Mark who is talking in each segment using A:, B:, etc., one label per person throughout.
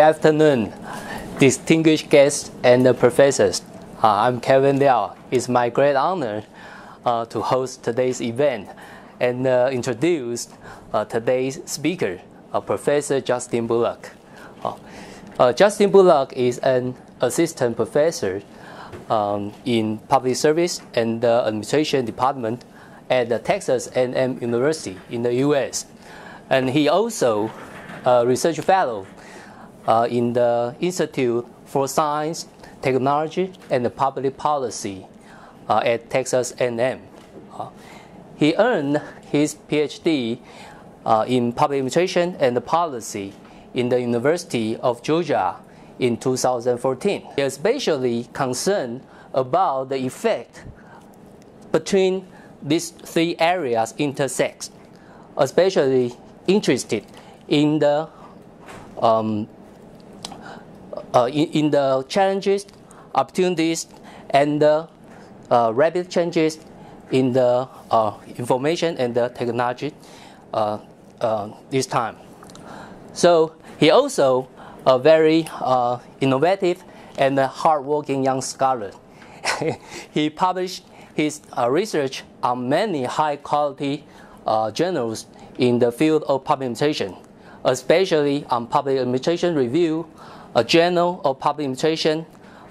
A: afternoon, distinguished guests and professors. I'm Kevin Liao. It's my great honor to host today's event and introduce today's speaker, Professor Justin Bullock. Justin Bullock is an assistant professor in public service and administration department at the Texas A&M University in the U.S. And he also a research fellow in the Institute for Science, Technology, and Public Policy at Texas A&M. He earned his PhD in Public Administration and Policy in the University of Georgia in 2014. He is especially concerned about the effect between these three areas intersect, especially interested in the challenges, opportunities, and the rapid changes in the information and the technology this time. So he also a very innovative and hardworking young scholar. He published his research on many high-quality journals in the field of public administration, especially on Public Administration Review, a Journal of Public Administration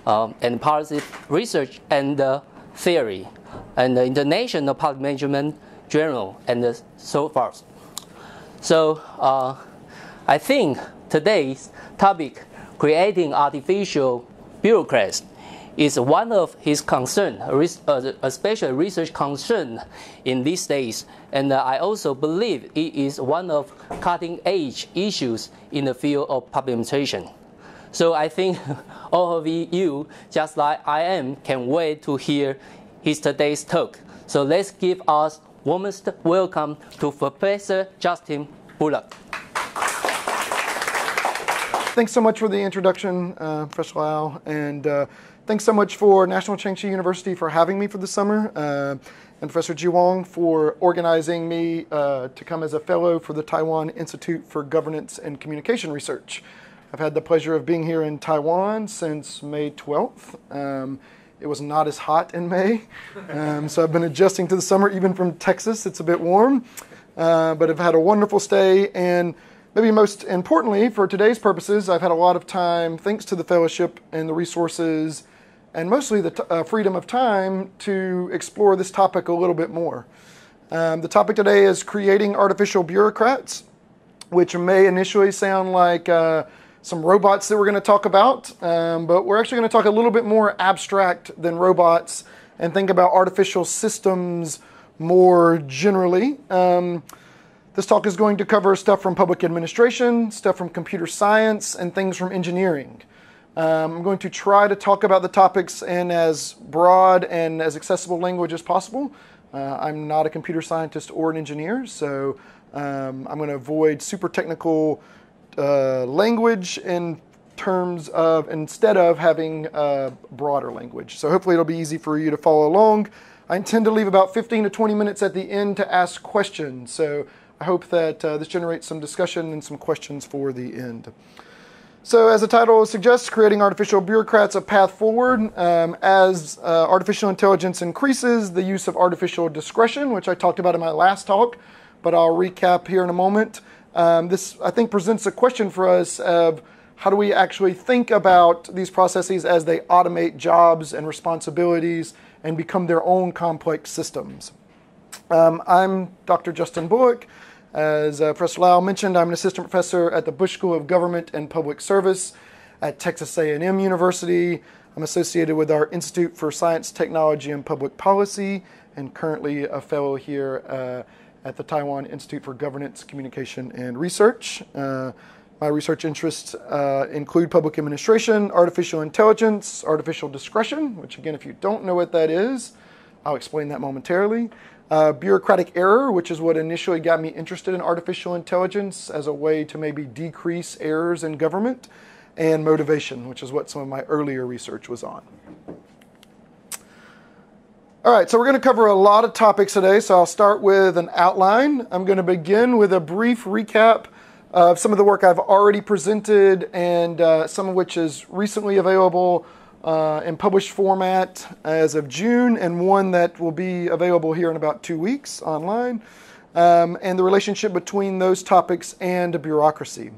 A: and Policy Research and Theory, and the International Public Management Journal, and so forth. So I think today's topic, creating artificial bureaucrats, is one of his concerns, especially research concern in these days. And I also believe it is one of cutting-edge issues in the field of public administration. So I think all of you, just like I am, can wait to hear his today's talk. So let's give us warmest welcome to Professor Justin Bullock.
B: Thanks so much for the introduction, Professor Liao, and thanks so much for National Chengchi University for having me for the summer, and Professor Zhou-Peng for organizing me to come as a fellow for the Taiwan Institute for Governance and Communication Research. I've had the pleasure of being here in Taiwan since May 12th. It was not as hot in May, so I've been adjusting to the summer. Even from Texas, it's a bit warm, but I've had a wonderful stay, and maybe most importantly, for today's purposes, I've had a lot of time, thanks to the fellowship and the resources, and mostly the freedom of time to explore this topic a little bit more. The topic today is creating artificial bureaucrats, which may initially sound like some robots that we're going to talk about, but we're actually going to talk a little bit more abstract than robots and think about artificial systems more generally. This talk is going to cover stuff from public administration, stuff from computer science, and things from engineering. I'm going to try to talk about the topics in as broad and as accessible language as possible. I'm not a computer scientist or an engineer, so I'm going to avoid super technical language in terms of, instead of having broader language. So hopefully it'll be easy for you to follow along. I intend to leave about 15 to 20 minutes at the end to ask questions. So I hope that this generates some discussion and some questions for the end. So as the title suggests, creating artificial bureaucrats, a path forward. As artificial intelligence increases, the use of artificial discretion, which I talked about in my last talk, but I'll recap here in a moment. This, I think, presents a question for us of how do we actually think about these processes as they automate jobs and responsibilities and become their own complex systems. I'm Dr. Justin Bullock. As Professor Liao mentioned, I'm an assistant professor at the Bush School of Government and Public Service at Texas A&M University. I'm associated with our Institute for Science, Technology, and Public Policy, and currently a fellow here at the Taiwan Institute for Governance, Communication, and Research. My research interests include public administration, artificial intelligence, artificial discretion, which again, if you don't know what that is, I'll explain that momentarily. Bureaucratic error, which is what initially got me interested in artificial intelligence as a way to maybe decrease errors in government, and motivation, which is what some of my earlier research was on. All right, so we're going to cover a lot of topics today, so I'll start with an outline. I'm going to begin with a brief recap of some of the work I've already presented, and some of which is recently available in published format as of June, and one that will be available here in about 2 weeks online, and the relationship between those topics and bureaucracy.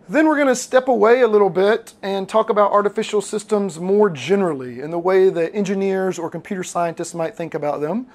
B: Then we're going to step away a little bit and talk about artificial systems more generally in the way that engineers or computer scientists might think about them.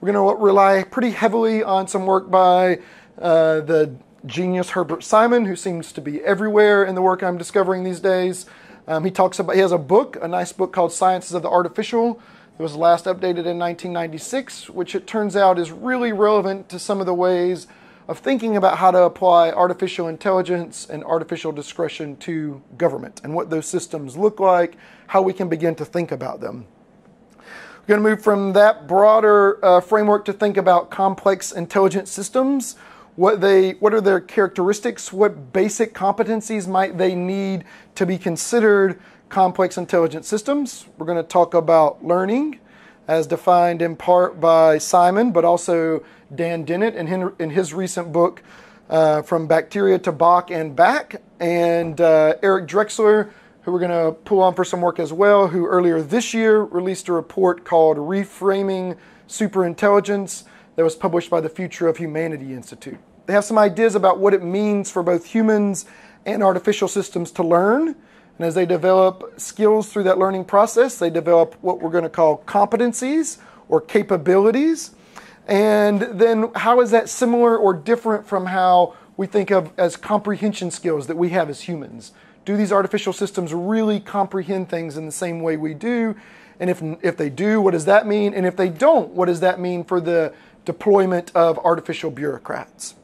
B: We're going to rely pretty heavily on some work by the genius Herbert Simon, who seems to be everywhere in the work I'm discovering these days. He has a book, a nice book called Sciences of the Artificial. It was last updated in 1996, which it turns out is really relevant to some of the ways of thinking about how to apply artificial intelligence and artificial discretion to government and what those systems look like, how we can begin to think about them. We're going to move from that broader framework to think about complex intelligent systems. What are their characteristics? What basic competencies might they need to be considered complex intelligent systems? We're going to talk about learning, as defined in part by Simon, but also Dan Dennett in his recent book, From Bacteria to Bach and Back, and Eric Drexler, who we're going to pull on for some work as well, who earlier this year released a report called Reframing Superintelligence that was published by the Future of Humanity Institute. They have some ideas about what it means for both humans and artificial systems to learn. And as they develop skills through that learning process, they develop what we're going to call competencies or capabilities. And then how is that similar or different from how we think of as comprehension skills that we have as humans? Do these artificial systems really comprehend things in the same way we do? And if they do, what does that mean? And if they don't, what does that mean for the deployment of artificial bureaucrats?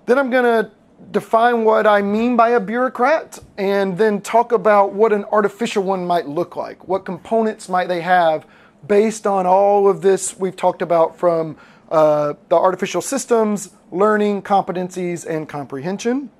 B: Then I'm going to define what I mean by a bureaucrat, and then talk about what an artificial one might look like. What components might they have based on all of this we've talked about from the artificial systems, learning, competencies, and comprehension.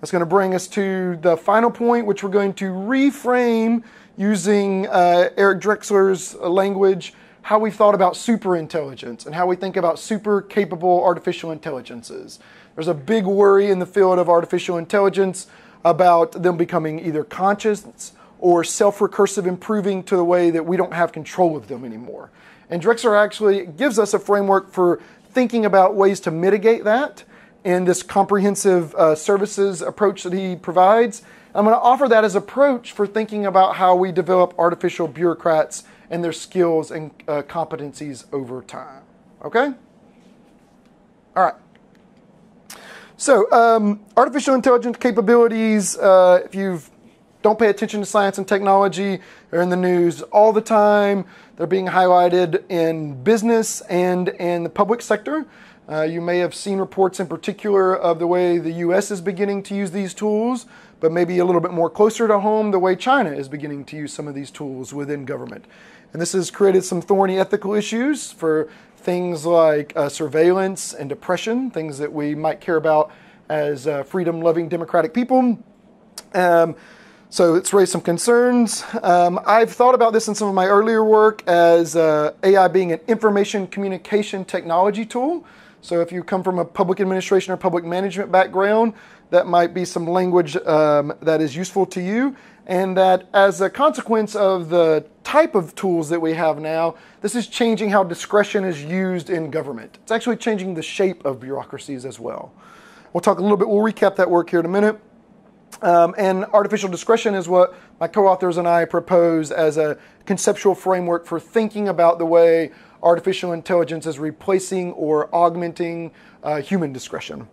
B: That's going to bring us to the final point, which we're going to reframe using Eric Drexler's language, how we've thought about superintelligence and how we think about super capable artificial intelligences. There's a big worry in the field of artificial intelligence about them becoming either conscious or self-recursive, improving to the way that we don't have control of them anymore. And Drexler actually gives us a framework for thinking about ways to mitigate that in this comprehensive services approach that he provides. I'm going to offer that as an approach for thinking about how we develop artificial bureaucrats and their skills and competencies over time. Okay? All right. So, artificial intelligence capabilities, if you don't pay attention to science and technology, they're in the news all the time. They're being highlighted in business and in the public sector. You may have seen reports in particular of the way the U.S. is beginning to use these tools, but maybe a little bit more closer to home, the way China is beginning to use some of these tools within government. And this has created some thorny ethical issues for things like surveillance and oppression, things that we might care about as freedom-loving democratic people. So it's raised some concerns. I've thought about this in some of my earlier work as AI being an information communication technology tool. So if you come from a public administration or public management background, that might be some language that is useful to you. And that as a consequence of the type of tools that we have now, this is changing how discretion is used in government. It's actually changing the shape of bureaucracies as well. We'll talk a little bit, we'll recap that work here in a minute. And artificial discretion is what my co-authors and I propose as a conceptual framework for thinking about the way artificial intelligence is replacing or augmenting human discretion.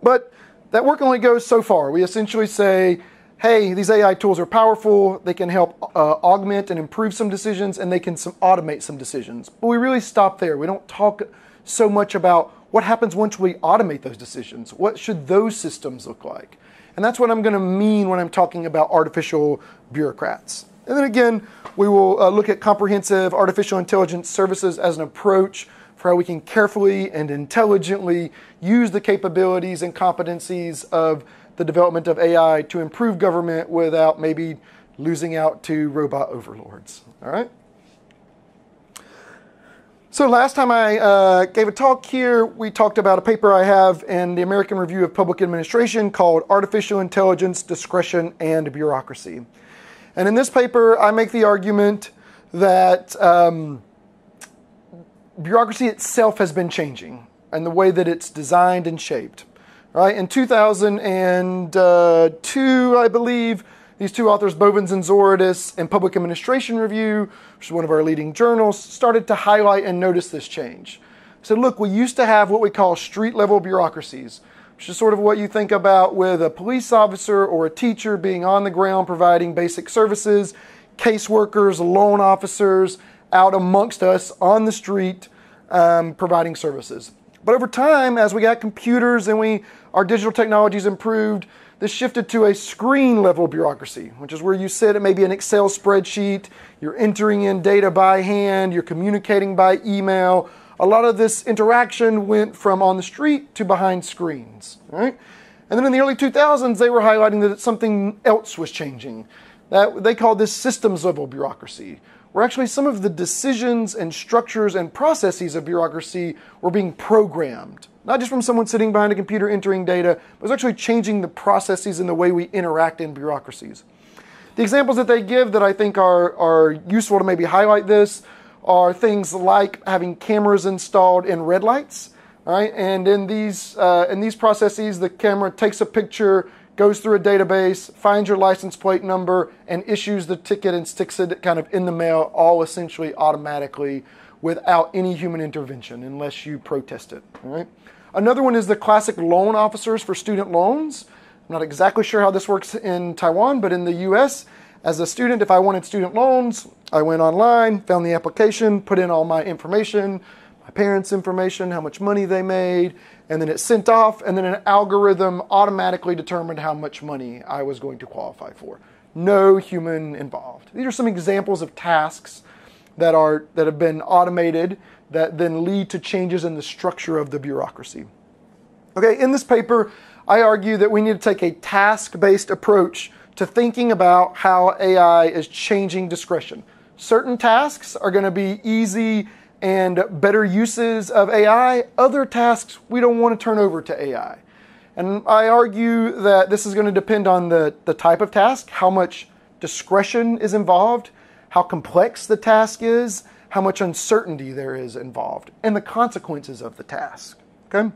B: But that work only goes so far. We essentially say, hey, these AI tools are powerful, they can help augment and improve some decisions, and they can automate some decisions. But we really stop there. We don't talk so much about what happens once we automate those decisions. What should those systems look like? And that's what I'm going to mean when I'm talking about artificial bureaucrats. And then again, we will look at comprehensive artificial intelligence services as an approach for how we can carefully and intelligently use the capabilities and competencies of the development of AI to improve government without maybe losing out to robot overlords. All right? So last time I gave a talk here, we talked about a paper I have in the American Review of Public Administration called Artificial Intelligence, Discretion, and Bureaucracy. And in this paper, I make the argument that bureaucracy itself has been changing and the way that it's designed and shaped. Right? In 2002, I believe, these two authors, Bovens and Zoridis, in Public Administration Review, which is one of our leading journals, started to highlight and notice this change. So look, we used to have what we call street-level bureaucracies, which is sort of what you think about with a police officer or a teacher being on the ground providing basic services, caseworkers, loan officers out amongst us on the street providing services. But over time, as we got computers and our digital technologies improved, this shifted to a screen-level bureaucracy, which is where you sit at maybe an Excel spreadsheet, you're entering in data by hand, you're communicating by email. A lot of this interaction went from on the street to behind screens, right? And then in the early 2000s, they were highlighting that something else was changing. That they called this systems-level bureaucracy, where actually some of the decisions and structures and processes of bureaucracy were being programmed. Not just from someone sitting behind a computer entering data, but it was actually changing the processes and the way we interact in bureaucracies. The examples that they give that I think are useful to maybe highlight this are things like having cameras installed in red lights. All right? And in these processes, the camera takes a picture, goes through a database, finds your license plate number, and issues the ticket and sticks it kind of in the mail, all essentially automatically without any human intervention, unless you protest it. All right? Another one is the classic loan officers for student loans. I'm not exactly sure how this works in Taiwan, but in the US, as a student, if I wanted student loans, I went online, found the application, put in all my information, my parents' information, how much money they made, and then it sent off, and then an algorithm automatically determined how much money I was going to qualify for. No human involved. These are some examples of tasks that have been automated that then lead to changes in the structure of the bureaucracy. Okay, in this paper, I argue that we need to take a task-based approach to thinking about how AI is changing discretion. Certain tasks are going to be easy and better uses of AI. Other tasks we don't want to turn over to AI. And I argue that this is going to depend on the type of task, how much discretion is involved, how complex the task is, how much uncertainty there is involved, and the consequences of the task. Okay?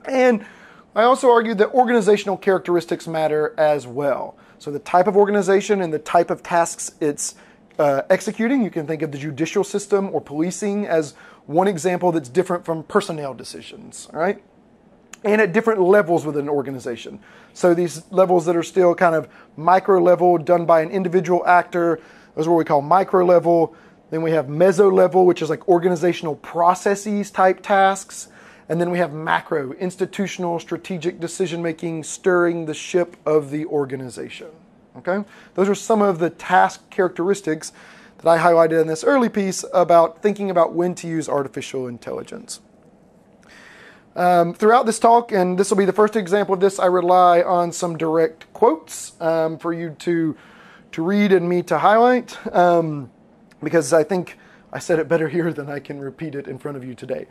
B: And I also argue that organizational characteristics matter as well. So the type of organization and the type of tasks it's executing. You can think of the judicial system or policing as one example that's different from personnel decisions, all right? And at different levels within an organization. So these levels that are still kind of micro level done by an individual actor, those are what we call micro level. Then we have meso level, which is like organizational processes type tasks. And then we have macro, institutional, strategic decision-making, stirring the ship of the organization. Okay? Those are some of the task characteristics that I highlighted in this early piece about thinking about when to use artificial intelligence. Throughout this talk, and this will be the first example of this, I rely on some direct quotes for you to read and me to highlight, because I think I said it better here than I can repeat it in front of you today.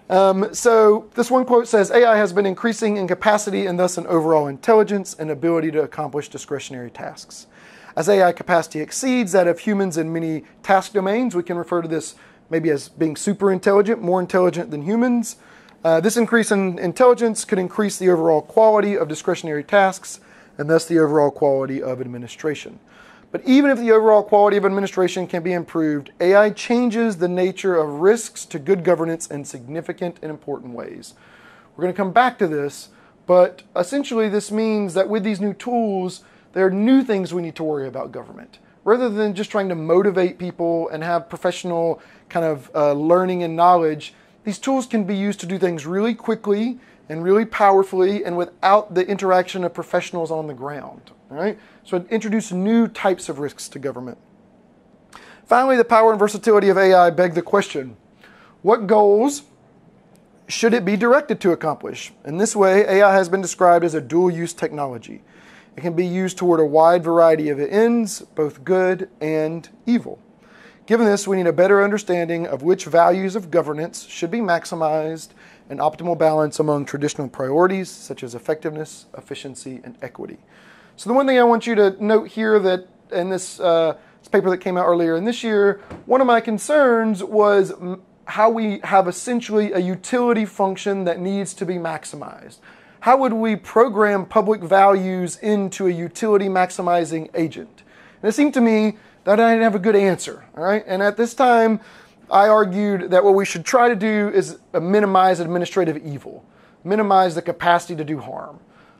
B: So this one quote says, AI has been increasing in capacity and thus in overall intelligence and ability to accomplish discretionary tasks. As AI capacity exceeds that of humans in many task domains, we can refer to this maybe as being super intelligent, more intelligent than humans. This increase in intelligence could increase the overall quality of discretionary tasks and thus the overall quality of administration. But even if the overall quality of administration can be improved, AI changes the nature of risks to good governance in significant and important ways. We're going to come back to this, but essentially this means that with these new tools, there are new things we need to worry about government. Rather than just trying to motivate people and have professional kind of learning and knowledge, these tools can be used to do things really quickly and really powerfully and without the interaction of professionals on the ground. All right? So it introduced new types of risks to government. Finally, the power and versatility of AI beg the question, what goals should it be directed to accomplish? In this way, AI has been described as a dual-use technology. It can be used toward a wide variety of ends, both good and evil. Given this, we need a better understanding of which values of governance should be maximized and optimal balance among traditional priorities such as effectiveness, efficiency, and equity. So the one thing I want you to note here that in this paper that came out earlier in this year, one of my concerns was how we have essentially a utility function that needs to be maximized. How would we program public values into a utility maximizing agent? And it seemed to me that I didn't have a good answer, all right? And at this time, I argued that what we should try to do is minimize administrative evil, minimize the capacity to do harm.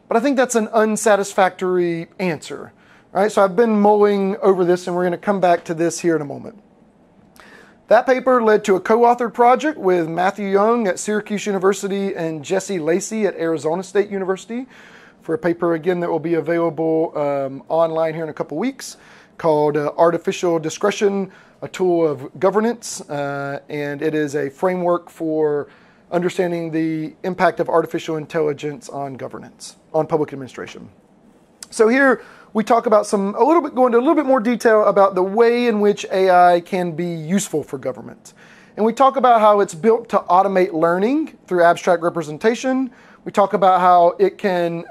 B: But I think that's an unsatisfactory answer, right? So I've been mulling over this, and we're going to come back to this here in a moment. That paper led to a co-authored project with Matthew Young at Syracuse University and Jesse Lacey at Arizona State University for a paper, again, that will be available online here in a couple weeks, called Artificial Discretion, a Tool of Governance, and it is a framework for understanding the impact of artificial intelligence on governance, on public administration. So here we talk about go into a little bit more detail about the way in which AI can be useful for government. And we talk about how it's built to automate learning through abstract representation. We talk about how it can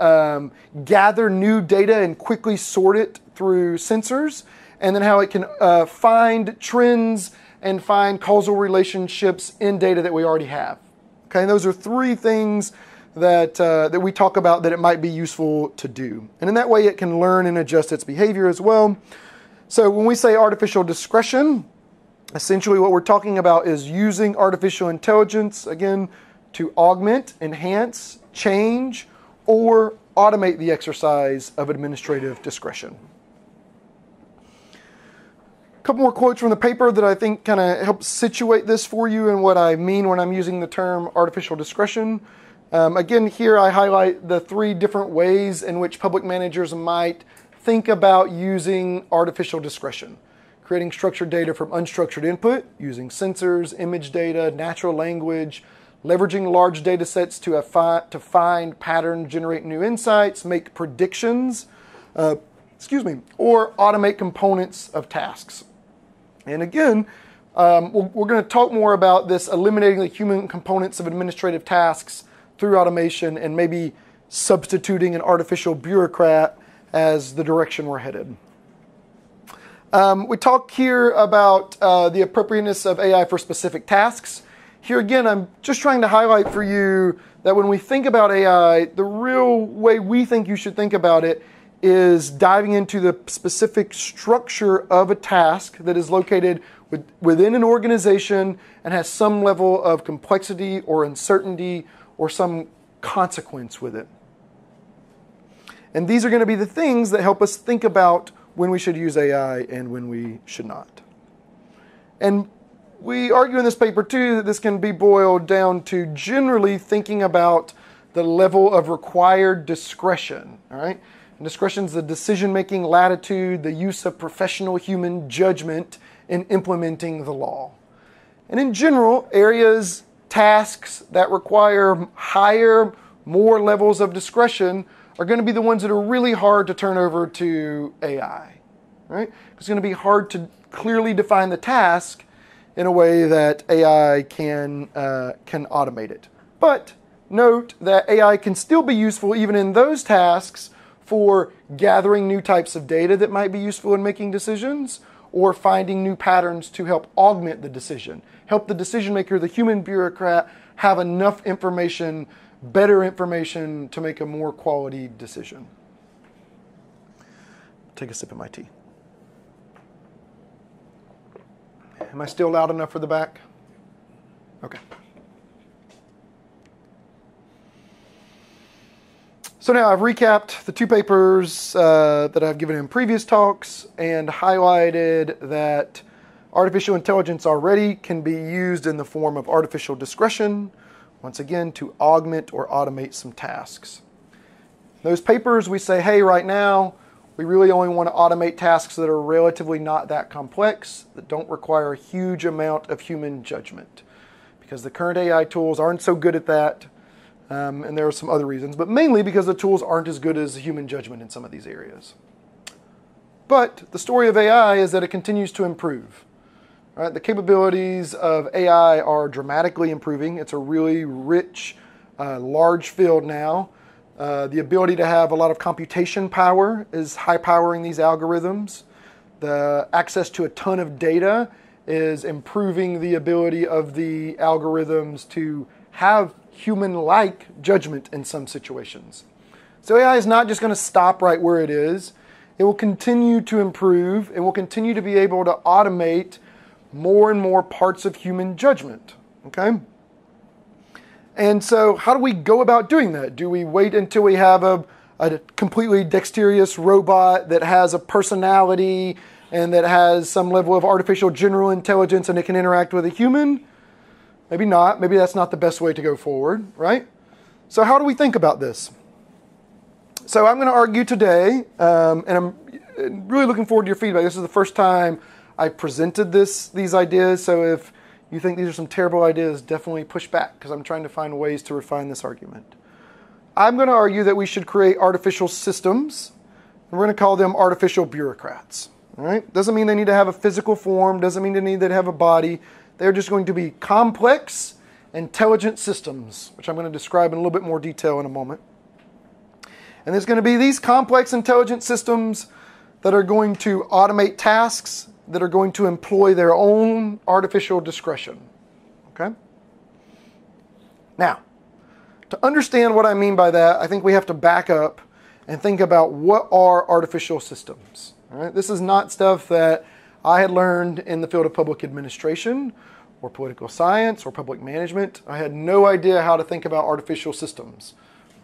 B: gather new data and quickly sort it through sensors, and then how it can find trends and find causal relationships in data that we already have. Okay, and those are three things that we talk about that it might be useful to do. And in that way, it can learn and adjust its behavior as well. So when we say artificial discretion, essentially what we're talking about is using artificial intelligence, again, to augment, enhance, change, or automate the exercise of administrative discretion. A couple more quotes from the paper that I think kind of help situate this for you and what I mean when I'm using the term artificial discretion. Again, here I highlight the three different ways in which public managers might think about using artificial discretion. Creating structured data from unstructured input, using sensors, image data, natural language, leveraging large data sets to find patterns, generate new insights, make predictions, or automate components of tasks. And again, we're going to talk more about this eliminating the human components of administrative tasks through automation and maybe substituting an artificial bureaucrat as the direction we're headed. We talk here about the appropriateness of AI for specific tasks. Here again, I'm just trying to highlight for you that when we think about AI, the real way we think you should think about it is diving into the specific structure of a task that is located within an organization and has some level of complexity or uncertainty or some consequence with it. And these are going to be the things that help us think about when we should use AI and when we should not. And we argue in this paper too that this can be boiled down to generally thinking about the level of required discretion, all right? And discretion is the decision-making latitude, the use of professional human judgment in implementing the law. And in general, areas, tasks that require higher, more levels of discretion are going to be the ones that are really hard to turn over to AI, right? It's going to be hard to clearly define the task in a way that AI can automate it. But note that AI can still be useful even in those tasks for gathering new types of data that might be useful in making decisions, or finding new patterns to help augment the decision. Help the decision maker, the human bureaucrat, have enough information, better information to make a more quality decision. Take a sip of my tea. Am I still loud enough for the back? Okay. So now I've recapped the two papers that I've given in previous talks and highlighted that artificial intelligence already can be used in the form of artificial discretion, once again, to augment or automate some tasks. In those papers, we say, hey, right now, we really only want to automate tasks that are relatively not that complex, that don't require a huge amount of human judgment, because the current AI tools aren't so good at that. And there are some other reasons, but mainly because the tools aren't as good as human judgment in some of these areas. But the story of AI is that it continues to improve. Right? The capabilities of AI are dramatically improving. It's a really rich, large field now. The ability to have a lot of computation power is high-powering these algorithms. The access to a ton of data is improving the ability of the algorithms to have human-like judgment in some situations. So AI is not just going to stop right where it is. It will continue to improve. It will continue to be able to automate more and more parts of human judgment. Okay? And so how do we go about doing that? Do we wait until we have a completely dexterous robot that has a personality and that has some level of artificial general intelligence and it can interact with a human? Maybe not. Maybe that's not the best way to go forward, right? So how do we think about this? So I'm going to argue today, and I'm really looking forward to your feedback. This is the first time I presented these ideas, so if you think these are some terrible ideas, definitely push back, because I'm trying to find ways to refine this argument. I'm going to argue that we should create artificial systems, and we're going to call them artificial bureaucrats. All right? Doesn't mean they need to have a physical form, doesn't mean they need to have a body. They're just going to be complex, intelligent systems, which I'm going to describe in a little bit more detail in a moment. And there's going to be these complex, intelligent systems that are going to automate tasks, that are going to employ their own artificial discretion. Okay? Now, to understand what I mean by that, I think we have to back up and think about what are artificial systems. All right? This is not stuff that I had learned in the field of public administration or political science or public management. I had no idea how to think about artificial systems.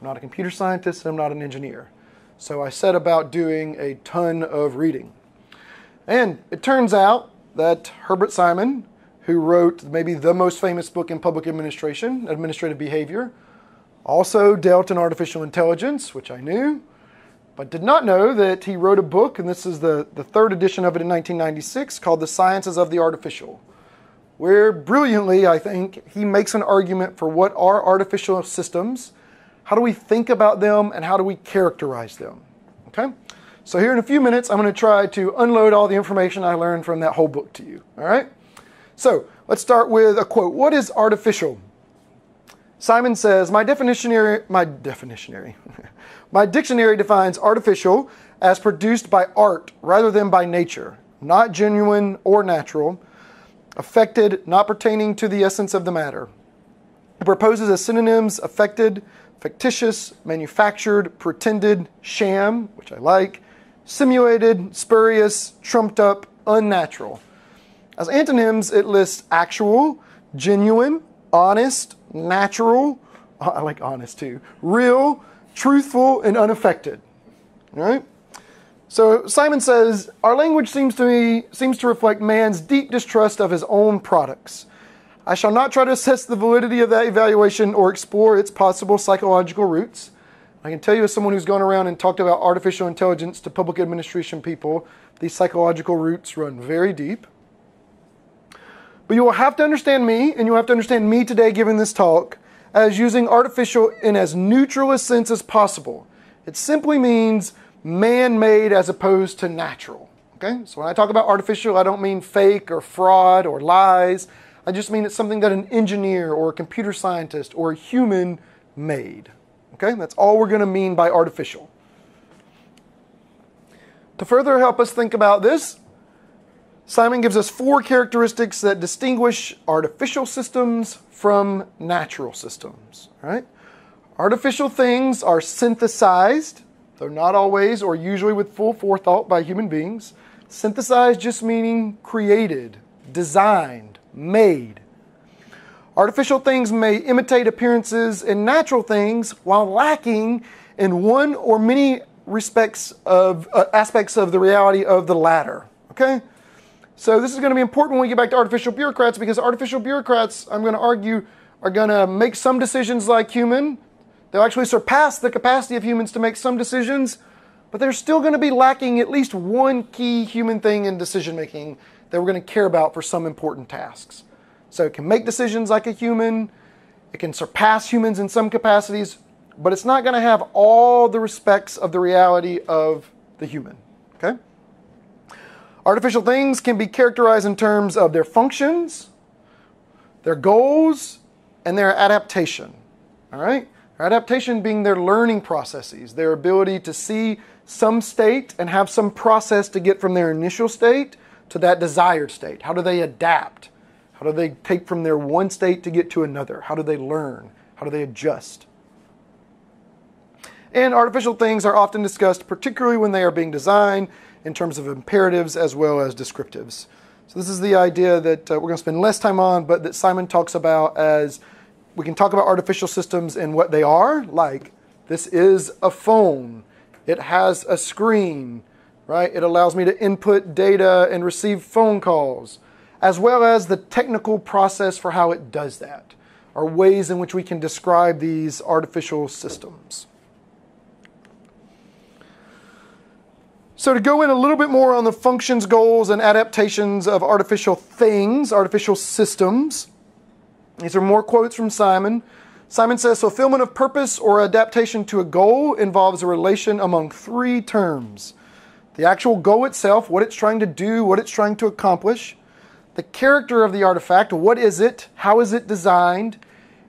B: I'm not a computer scientist and I'm not an engineer. So I set about doing a ton of reading. And it turns out that Herbert Simon, who wrote maybe the most famous book in public administration, Administrative Behavior, also dealt in artificial intelligence, which I knew, but did not know that he wrote a book, and this is the third edition of it in 1996, called The Sciences of the Artificial, where brilliantly, I think, he makes an argument for what are artificial systems, how do we think about them, and how do we characterize them. Okay? So here in a few minutes, I'm going to try to unload all the information I learned from that whole book to you. All right? So let's start with a quote. What is artificial? Simon says, my dictionary defines artificial as produced by art rather than by nature, not genuine or natural, affected, not pertaining to the essence of the matter. It proposes as synonyms affected, fictitious, manufactured, pretended, sham, which I like, simulated, spurious, trumped up, unnatural. As antonyms, it lists actual, genuine, honest, natural, I like honest too, real, truthful, and unaffected. All right? So Simon says, our language seems to reflect man's deep distrust of his own products. I shall not try to assess the validity of that evaluation or explore its possible psychological roots. I can tell you as someone who's gone around and talked about artificial intelligence to public administration people, these psychological roots run very deep. But you will have to understand me, and you will have to understand me today giving this talk, as using artificial in as neutral a sense as possible. It simply means man-made as opposed to natural. Okay? So when I talk about artificial, I don't mean fake or fraud or lies. I just mean it's something that an engineer or a computer scientist or a human made. Okay? That's all we're going to mean by artificial. To further help us think about this, Simon gives us 4 characteristics that distinguish artificial systems from natural systems. Right? Artificial things are synthesized, though not always or usually with full forethought by human beings. Synthesized just meaning created, designed, made. Artificial things may imitate appearances in natural things while lacking in one or many aspects of the reality of the latter. Okay? So this is going to be important when we get back to artificial bureaucrats, because artificial bureaucrats, I'm going to argue, are going to make some decisions like human. They'll actually surpass the capacity of humans to make some decisions, but they're still going to be lacking at least one key human thing in decision making that we're going to care about for some important tasks. So it can make decisions like a human, it can surpass humans in some capacities, but it's not going to have all the respects of the reality of the human. Okay? Artificial things can be characterized in terms of their functions, their goals, and their adaptation. All right? Adaptation being their learning processes, their ability to see some state and have some process to get from their initial state to that desired state. How do they adapt? How do they take from their one state to get to another? How do they learn? How do they adjust? And artificial things are often discussed, particularly when they are being designed in terms of imperatives as well as descriptives. So this is the idea that we're going to spend less time on, but that Simon talks about as we can talk about artificial systems and what they are, like this is a phone. It has a screen, right? It allows me to input data and receive phone calls, as well as the technical process for how it does that, or ways in which we can describe these artificial systems. So to go in a little bit more on the functions, goals, and adaptations of artificial things, artificial systems, these are more quotes from Simon. Simon says, fulfillment of purpose or adaptation to a goal involves a relation among three terms. The actual goal itself, what it's trying to do, what it's trying to accomplish, the character of the artifact, what is it, how is it designed,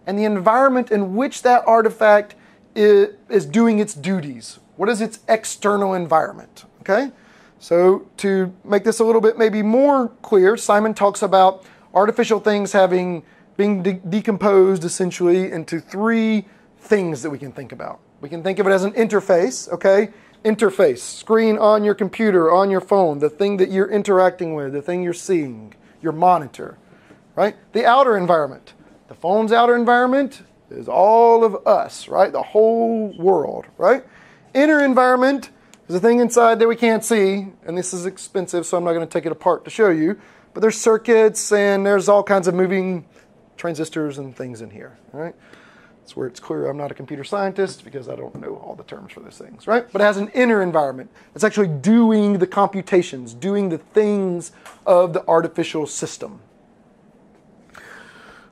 B: and the environment in which that artifact is doing its duties. What is its external environment? Okay? So to make this a little bit maybe more clear, Simon talks about artificial things being decomposed essentially into three things that we can think about. We can think of it as an interface, okay? Interface, screen on your computer, on your phone, the thing that you're interacting with, the thing you're seeing, your monitor, right? The outer environment. The phone's outer environment is all of us, right? The whole world, right? Inner environment is a thing inside that we can't see, and this is expensive, so I'm not going to take it apart to show you, but there's circuits and there's all kinds of moving transistors and things in here, right? That's where it's clear I'm not a computer scientist because I don't know all the terms for those things, right? But it has an inner environment. It's actually doing the computations, doing the things of the artificial system.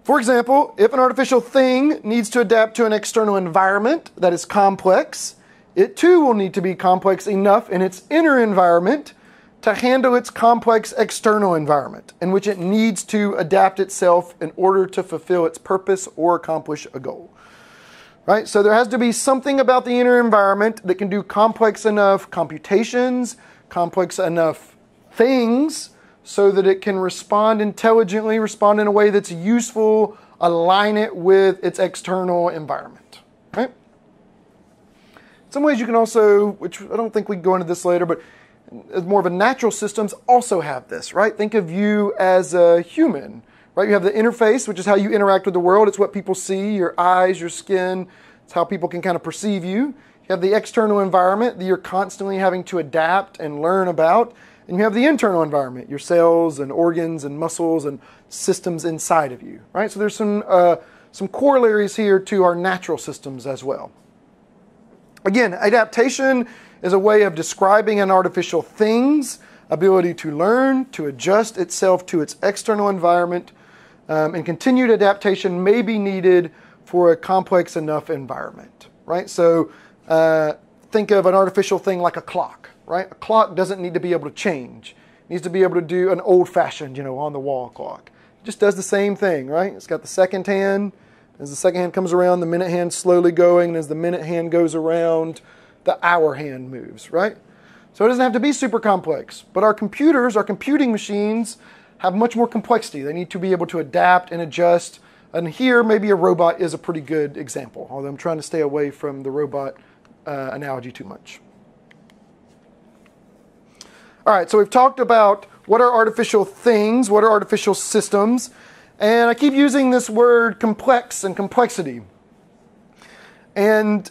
B: For example, if an artificial thing needs to adapt to an external environment that is complex, it too will need to be complex enough in its inner environment to handle its complex external environment in which it needs to adapt itself in order to fulfill its purpose or accomplish a goal. Right? So there has to be something about the inner environment that can do complex enough computations, complex enough things, so that it can respond intelligently, respond in a way that's useful, align it with its external environment. Right? In some ways you can also, which I don't think we can go into this later, but as more of a natural systems also have this, right? Think of you as a human, right? You have the interface, which is how you interact with the world. It's what people see, your eyes, your skin. It's how people can kind of perceive you. You have the external environment that you're constantly having to adapt and learn about. And you have the internal environment, your cells and organs and muscles and systems inside of you, right? So there's some corollaries here to our natural systems as well. Again, adaptation is a way of describing an artificial thing's ability to learn, to adjust itself to its external environment, and continued adaptation may be needed for a complex enough environment, right? So think of an artificial thing like a clock, right? A clock doesn't need to be able to change. It needs to be able to do an old-fashioned, on-the-wall clock. It just does the same thing, right? It's got the second hand. As the second hand comes around, the minute hand's slowly going, and as the minute hand goes around, the hour hand moves, right? So it doesn't have to be super complex. But our computers, our computing machines, have much more complexity. They need to be able to adapt and adjust. And here, maybe a robot is a pretty good example, although I'm trying to stay away from the robot analogy too much. All right, so we've talked about what are artificial things, what are artificial systems, and I keep using this word complex and complexity. And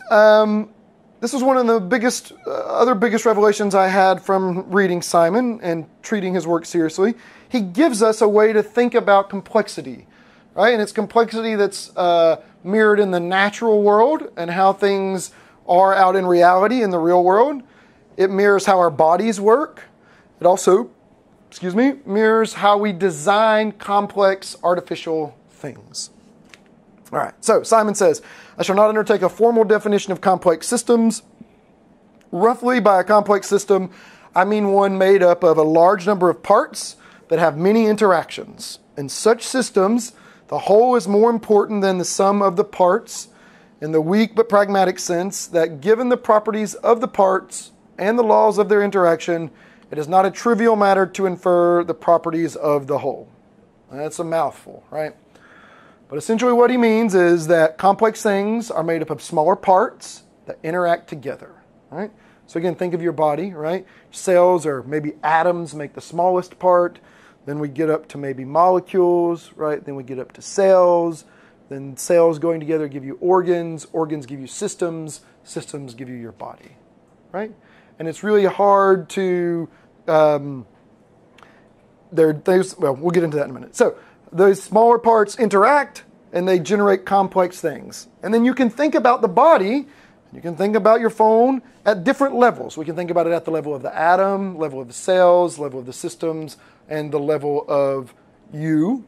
B: this was one of the biggest, other biggest revelations I had from reading Simon and treating his work seriously. He gives us a way to think about complexity, right? And it's complexity that's mirrored in the natural world and how things are out in reality in the real world. It mirrors how our bodies work. It also, mirrors how we design complex artificial things. All right, so Simon says, I shall not undertake a formal definition of complex systems. Roughly, by a complex system, I mean one made up of a large number of parts that have many interactions. In such systems, the whole is more important than the sum of the parts, in the weak but pragmatic sense that given the properties of the parts and the laws of their interaction, it is not a trivial matter to infer the properties of the whole. That's a mouthful, right? But essentially what he means is that complex things are made up of smaller parts that interact together, right? So again, think of your body, right? Cells or maybe atoms make the smallest part. Then we get up to maybe molecules, right? Then we get up to cells. Then cells going together give you organs. Organs give you systems. Systems give you your body, right? And it's really hard to, well, we'll get into that in a minute. So those smaller parts interact and they generate complex things. And then you can think about the body, you can think about your phone at different levels. We can think about it at the level of the atom, level of the cells, level of the systems, and the level of you.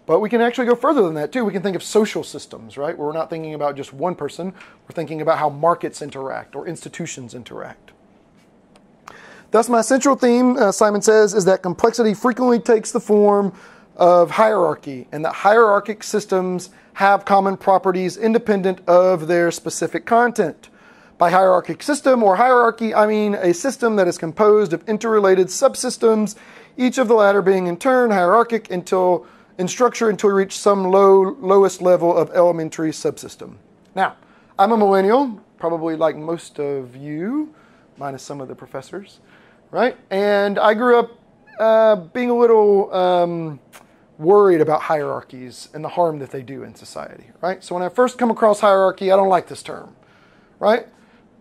B: But we can actually go further than that too. We can think of social systems, right? Where we're not thinking about just one person. We're thinking about how markets interact or institutions interact. Thus, my central theme, Simon says, is that complexity frequently takes the form of hierarchy, and that hierarchic systems have common properties independent of their specific content. By hierarchic system or hierarchy, I mean a system that is composed of interrelated subsystems, each of the latter being in turn hierarchic in structure until we reach some lowest level of elementary subsystem. Now, I'm a millennial, probably like most of you, minus some of the professors, right? And I grew up being a little worried about hierarchies and the harm that they do in society, right? So when I first come across hierarchy, I don't like this term, right?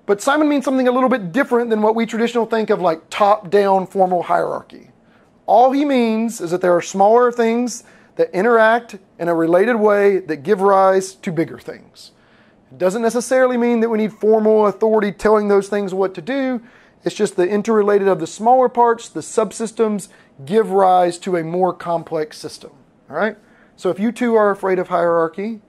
B: But Simon means something a little bit different than what we traditionally think of like top-down formal hierarchy. All he means is that there are smaller things that interact in a related way that give rise to bigger things. It doesn't necessarily mean that we need formal authority telling those things what to do. It's just the interrelated of the smaller parts, the subsystems, give rise to a more complex system. All right? So if you too are afraid of hierarchy,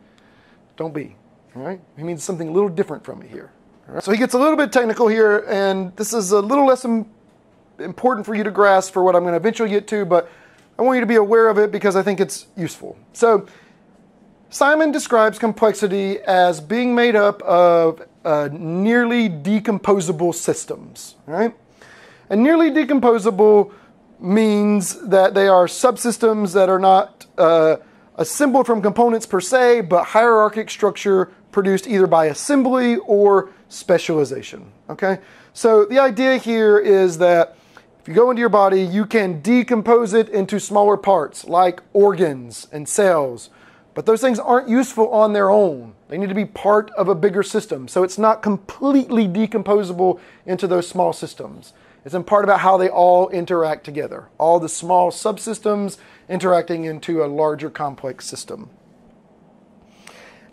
B: don't be. All right? He means something a little different from it here. All right? So he gets a little bit technical here, and this is a little less important for you to grasp for what I'm going to eventually get to, but I want you to be aware of it because I think it's useful. So Simon describes complexity as being made up of nearly decomposable systems. Right? And nearly decomposable means that they are subsystems that are not assembled from components per se, but hierarchic structure produced either by assembly or specialization. Okay? So the idea here is that if you go into your body, you can decompose it into smaller parts like organs and cells. But those things aren't useful on their own. They need to be part of a bigger system. So it's not completely decomposable into those small systems. It's in part about how they all interact together. All the small subsystems interacting into a larger complex system.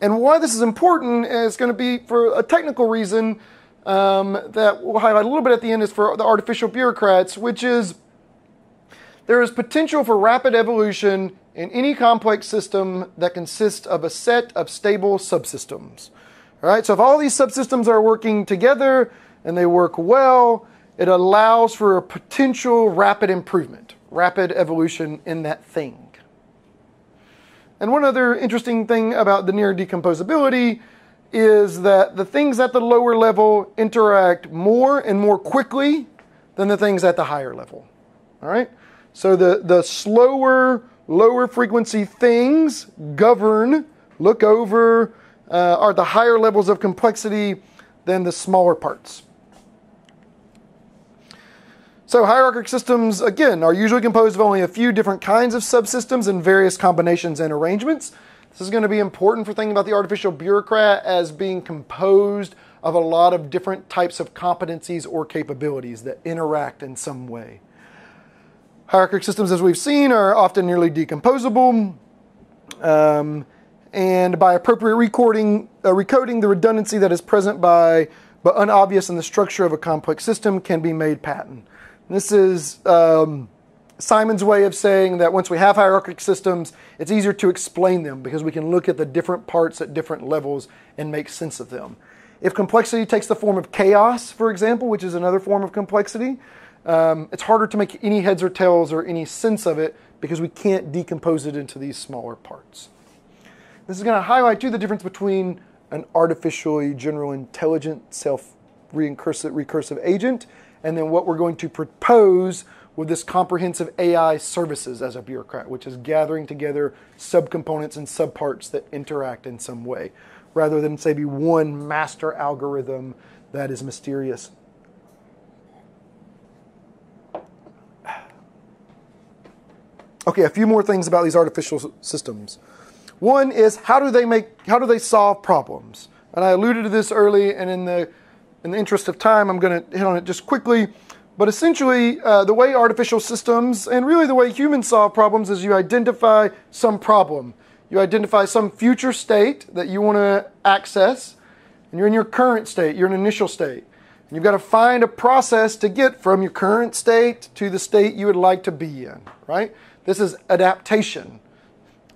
B: And why this is important is going to be for a technical reason that we'll highlight a little bit at the end is for the artificial bureaucrats, which is there is potential for rapid evolution in any complex system that consists of a set of stable subsystems. All right, so if all these subsystems are working together and they work well, it allows for a potential rapid improvement, rapid evolution in that thing. And one other interesting thing about the near decomposability is that the things at the lower level interact more and more quickly than the things at the higher level. All right? So the slower, lower frequency things govern, look over, are the higher levels of complexity than the smaller parts. So hierarchical systems, again, are usually composed of only a few different kinds of subsystems in various combinations and arrangements. This is going to be important for thinking about the artificial bureaucrat as being composed of a lot of different types of competencies or capabilities that interact in some way. Hierarchical systems, as we've seen, are often nearly decomposable, and by appropriate recoding the redundancy that is present but unobvious in the structure of a complex system can be made patent. This is Simon's way of saying that once we have hierarchical systems, it's easier to explain them because we can look at the different parts at different levels and make sense of them. If complexity takes the form of chaos, for example, which is another form of complexity, it's harder to make any heads or tails or any sense of it because we can't decompose it into these smaller parts. This is going to highlight, too, the difference between an artificially general intelligent recursive agent and then what we're going to propose with this comprehensive AI services as a bureaucrat, which is gathering together subcomponents and subparts that interact in some way, rather than, say, be one master algorithm that is mysterious. Okay, a few more things about these artificial systems. One is how do they solve problems? And I alluded to this early, and in the interest of time, I'm going to hit on it just quickly. But essentially, the way artificial systems, and really the way humans solve problems, is you identify some problem. You identify some future state that you want to access, and you're in your current state, you're in an initial state. And you've got to find a process to get from your current state to the state you would like to be in, right? This is adaptation.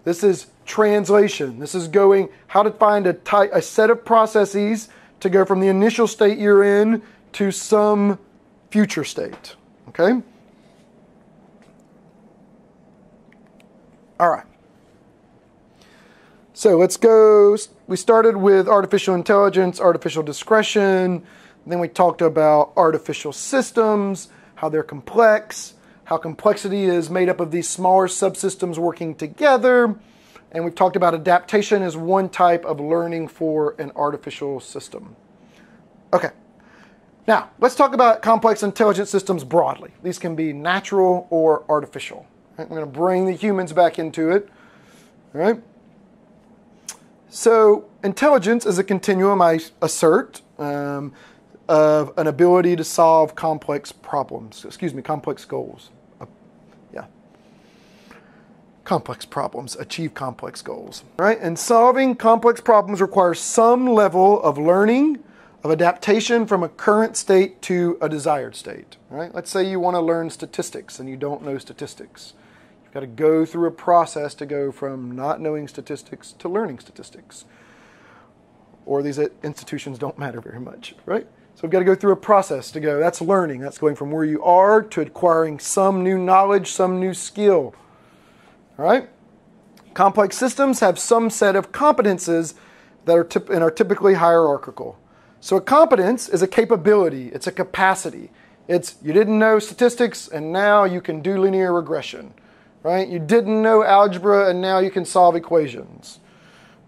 B: This is translation. This is going how to find a set of processes to go from the initial state you're in to some future state, okay? All right. So let's go. We started with artificial intelligence, artificial discretion. Then we talked about artificial systems, how they're complex, how complexity is made up of these smaller subsystems working together. And we've talked about adaptation as one type of learning for an artificial system. Okay. Now, let's talk about complex intelligent systems broadly. These can be natural or artificial. Right? We're going to bring the humans back into it. All right? So, intelligence is a continuum, I assert, of an ability to solve complex problems. Complex goals. Complex problems, achieve complex goals. Right? And solving complex problems requires some level of learning, of adaptation from a current state to a desired state. Right? Let's say you want to learn statistics and you don't know statistics. You've got to go through a process to go from not knowing statistics to learning statistics. Or these institutions don't matter very much, right? So we've got to go through a process to go, that's learning. That's going from where you are to acquiring some new knowledge, some new skill. All right? Complex systems have some set of competences that are typically hierarchical. So a competence is a capability. It's a capacity. It's you didn't know statistics and now you can do linear regression. Right? You didn't know algebra and now you can solve equations.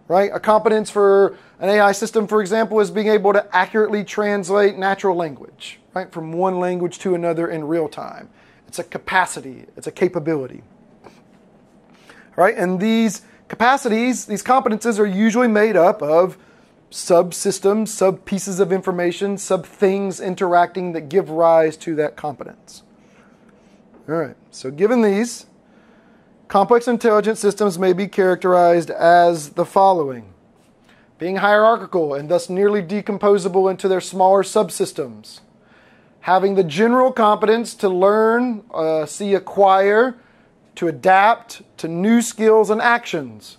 B: Right? A competence for an AI system, for example, is being able to accurately translate natural language, right, from one language to another in real time. It's a capacity. It's a capability. Right? And these capacities, these competences are usually made up of subsystems, sub-pieces of information, sub-things interacting that give rise to that competence. All right. So given these, complex intelligent systems may be characterized as the following: being hierarchical and thus nearly decomposable into their smaller subsystems, having the general competence to learn, acquire, to adapt to new skills and actions,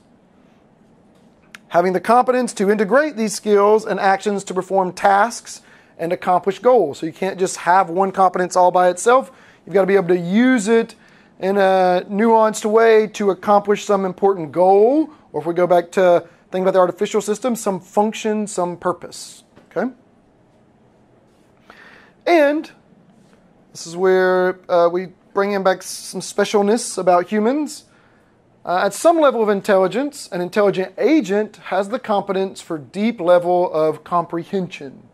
B: having the competence to integrate these skills and actions to perform tasks and accomplish goals. So you can't just have one competence all by itself. You've got to be able to use it in a nuanced way to accomplish some important goal, or if we go back to think about the artificial system, some function, some purpose. Okay? And this is where we bring in back some specialness about humans. At some level of intelligence, an intelligent agent has the competence for deep level of comprehension,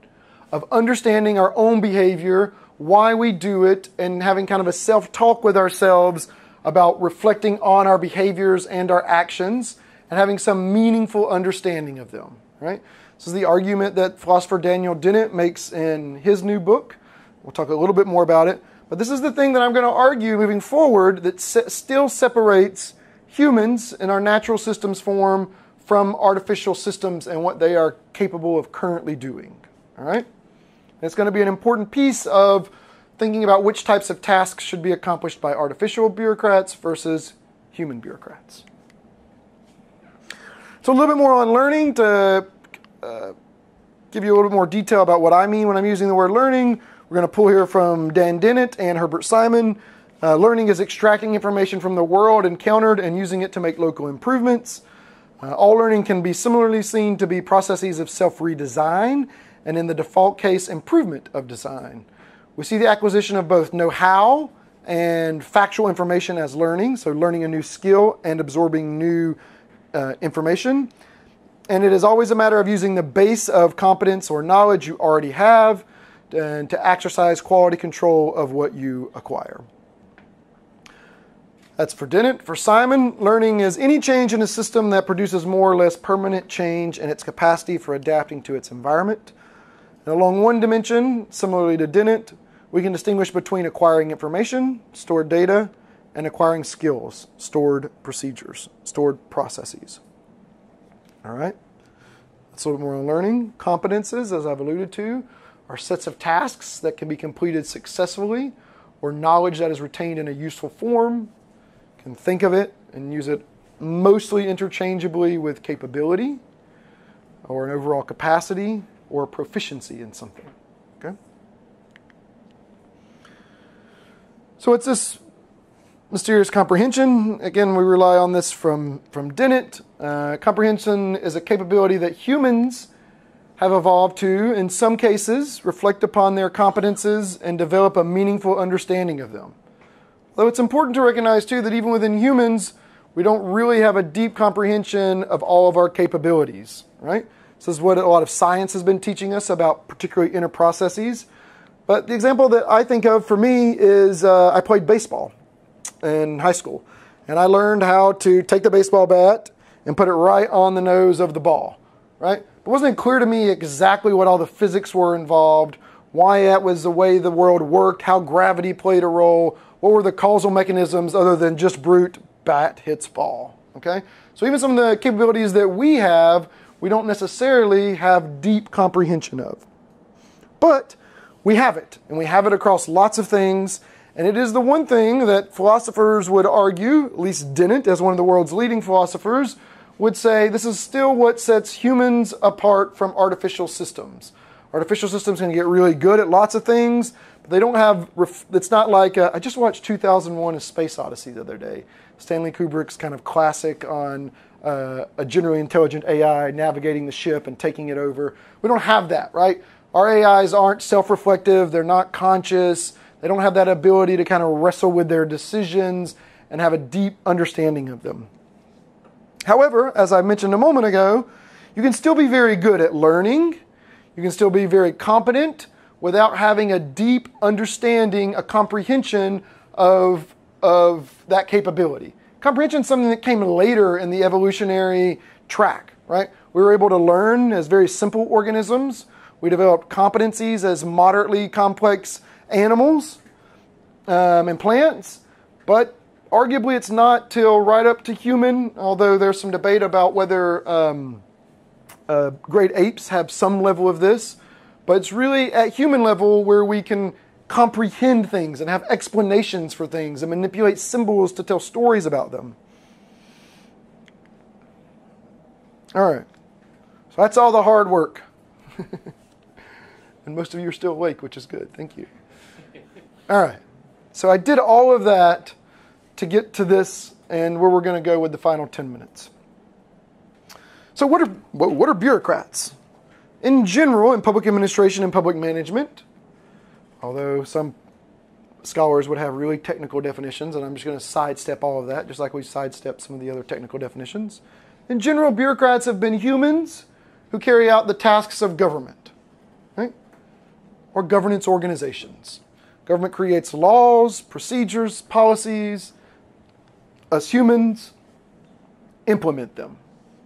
B: of understanding our own behavior, why we do it, and having kind of a self-talk with ourselves about reflecting on our behaviors and our actions and having some meaningful understanding of them, right? This is the argument that philosopher Daniel Dennett makes in his new book. We'll talk a little bit more about it. But this is the thing that I'm going to argue moving forward that still separates humans in our natural systems form from artificial systems and what they are capable of currently doing. All right? And it's going to be an important piece of thinking about which types of tasks should be accomplished by artificial bureaucrats versus human bureaucrats. So a little bit more on learning to give you a little bit more detail about what I mean when I'm using the word learning. We're going to pull here from Dan Dennett and Herbert Simon. Learning is extracting information from the world encountered and using it to make local improvements. All learning can be similarly seen to be processes of self-redesign, and in the default case, improvement of design. We see the acquisition of both know-how and factual information as learning, so learning a new skill and absorbing new information. And it is always a matter of using the base of competence or knowledge you already have and to exercise quality control of what you acquire. That's for Dennett. For Simon, learning is any change in a system that produces more or less permanent change in its capacity for adapting to its environment. And along one dimension, similarly to Dennett, we can distinguish between acquiring information, stored data, and acquiring skills, stored procedures, stored processes. All right? That's a little more on learning. Competences, as I've alluded to, are sets of tasks that can be completed successfully or knowledge that is retained in a useful form. You can think of it and use it mostly interchangeably with capability or an overall capacity or proficiency in something. Okay? So it's this mysterious comprehension. Again, we rely on this from Dennett. Comprehension is a capability that humans have evolved to, in some cases, reflect upon their competences and develop a meaningful understanding of them. Though it's important to recognize, too, that even within humans, we don't really have a deep comprehension of all of our capabilities, right? This is what a lot of science has been teaching us about particularly inner processes. But the example that I think of for me is I played baseball in high school. And I learned how to take the baseball bat and put it right on the nose of the ball, right? It wasn't clear to me exactly what all the physics were involved, why that was the way the world worked, how gravity played a role, what were the causal mechanisms other than just brute bat hits ball, okay? So even some of the capabilities that we have, we don't necessarily have deep comprehension of. But we have it, and we have it across lots of things, and it is the one thing that philosophers would argue, at least Dennett, as one of the world's leading philosophers, would say this is still what sets humans apart from artificial systems. Artificial systems can get really good at lots of things, but they don't have, it's not like, I just watched 2001: A Space Odyssey the other day. Stanley Kubrick's kind of classic on a generally intelligent AI navigating the ship and taking it over. We don't have that, right? Our AIs aren't self-reflective, they're not conscious, they don't have that ability to kind of wrestle with their decisions and have a deep understanding of them. However, as I mentioned a moment ago, you can still be very good at learning, you can still be very competent without having a deep understanding, a comprehension of that capability. Comprehension is something that came later in the evolutionary track, right? We were able to learn as very simple organisms. We developed competencies as moderately complex animals and plants, but arguably it's not till right up to human, although there's some debate about whether great apes have some level of this, but it's really at human level where we can comprehend things and have explanations for things and manipulate symbols to tell stories about them. All right, so that's all the hard work. And most of you are still awake, which is good. Thank you. All right, so I did all of that to get to this and where we're going to go with the final 10 minutes. So what are bureaucrats? In general, in public administration and public management, although some scholars would have really technical definitions, and I'm just going to sidestep all of that, just like we sidestep some of the other technical definitions. In general, bureaucrats have been humans who carry out the tasks of government, right? Or governance organizations. Government creates laws, procedures, policies. Us humans implement them,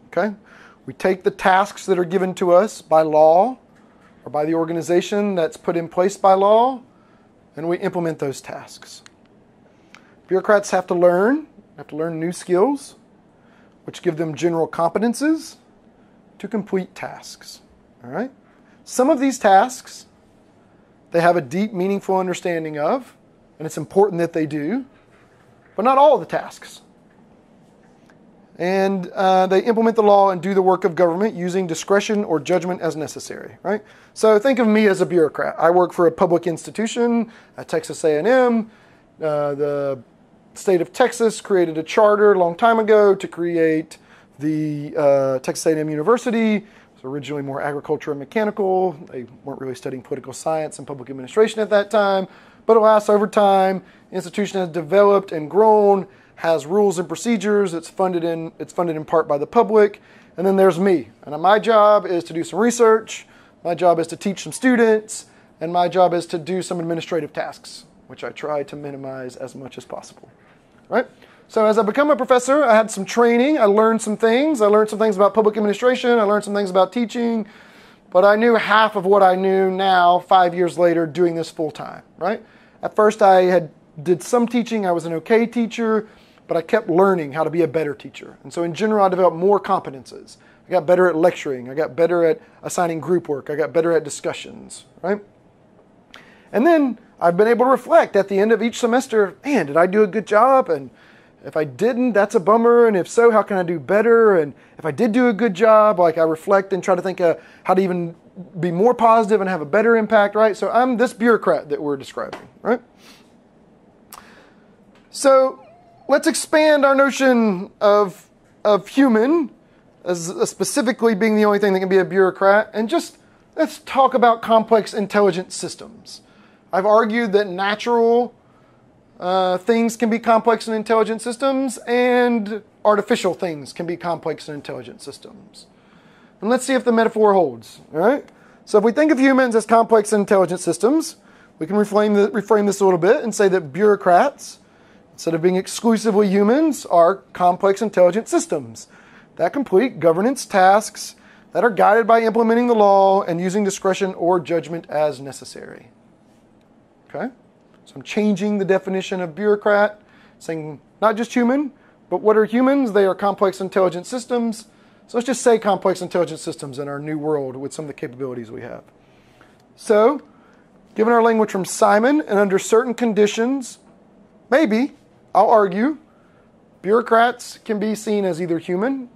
B: okay? We take the tasks that are given to us by law or by the organization that's put in place by law, and we implement those tasks. Bureaucrats have to learn new skills, which give them general competences to complete tasks, all right? Some of these tasks they have a deep, meaningful understanding of, and it's important that they do, but not all of the tasks. And they implement the law and do the work of government using discretion or judgment as necessary, right? So think of me as a bureaucrat. I work for a public institution at Texas A&M. The state of Texas created a charter a long time ago to create the Texas A&M University. It was originally more agriculture and mechanical. They weren't really studying political science and public administration at that time. But alas, over time, the institution has developed and grown, has rules and procedures. It's funded in part by the public. And then there's me. And my job is to do some research. My job is to teach some students. And my job is to do some administrative tasks, which I try to minimize as much as possible. Right? So as I become a professor, I had some training. I learned some things. I learned some things about public administration. I learned some things about teaching. But I knew half of what I knew now, 5 years later, doing this full time. Right? At first, I did some teaching. I was an okay teacher. But I kept learning how to be a better teacher. And so in general, I developed more competences. I got better at lecturing. I got better at assigning group work. I got better at discussions, right? And then I've been able to reflect at the end of each semester, man, did I do a good job? And if I didn't, that's a bummer. And if so, how can I do better? And if I did do a good job, like I reflect and try to think of how to even be more positive and have a better impact, right? So I'm this bureaucrat that we're describing, right? So let's expand our notion of human as specifically being the only thing that can be a bureaucrat, and just let's talk about complex intelligent systems. I've argued that natural things can be complex and intelligent systems, and artificial things can be complex and intelligent systems. And let's see if the metaphor holds, all right? So if we think of humans as complex and intelligent systems, we can reframe this a little bit and say that bureaucrats, instead of being exclusively humans, are complex intelligent systems that complete governance tasks that are guided by implementing the law and using discretion or judgment as necessary. Okay? So I'm changing the definition of bureaucrat, saying not just human, but what are humans? They are complex intelligent systems. So let's just say complex intelligent systems in our new world with some of the capabilities we have. So, given our language from Simon and under certain conditions, maybe, I'll argue, bureaucrats can be seen as either human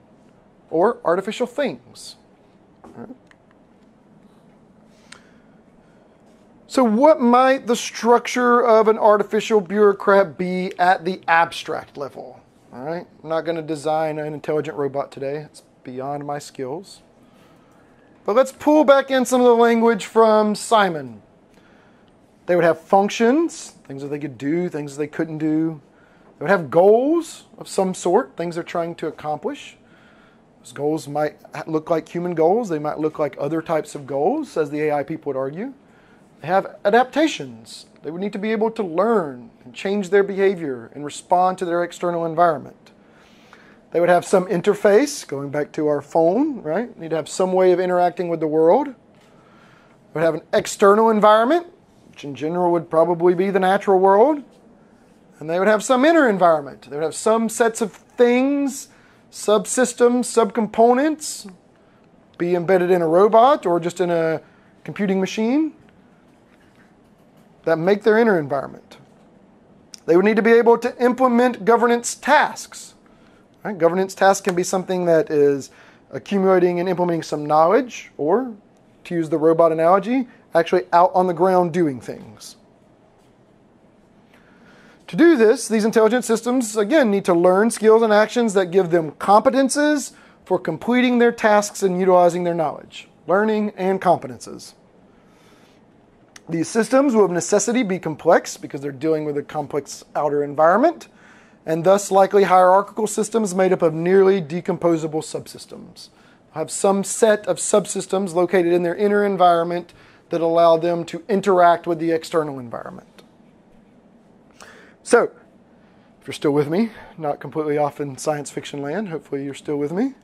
B: or artificial things. Right. So what might the structure of an artificial bureaucrat be at the abstract level? All right. I'm not going to design an intelligent robot today. It's beyond my skills. But let's pull back in some of the language from Simon. They would have functions, things that they could do, things that they couldn't do. They would have goals of some sort, things they're trying to accomplish. Those goals might look like human goals. They might look like other types of goals, as the AI people would argue. They have adaptations. They would need to be able to learn and change their behavior and respond to their external environment. They would have some interface, going back to our phone, right? Need to have some way of interacting with the world. They would have an external environment, which in general would probably be the natural world. And they would have some inner environment. They would have some sets of things, subsystems, subcomponents, be embedded in a robot or just in a computing machine, that make their inner environment. They would need to be able to implement governance tasks. Right? Governance tasks can be something that is accumulating and implementing some knowledge, or, to use the robot analogy, actually out on the ground doing things. To do this, these intelligent systems, again, need to learn skills and actions that give them competences for completing their tasks and utilizing their knowledge. Learning and competences. These systems will of necessity be complex because they're dealing with a complex outer environment, and thus likely hierarchical systems made up of nearly decomposable subsystems. Have some set of subsystems located in their inner environment that allow them to interact with the external environment. So, if you're still with me, not completely off in science fiction land, hopefully you're still with me.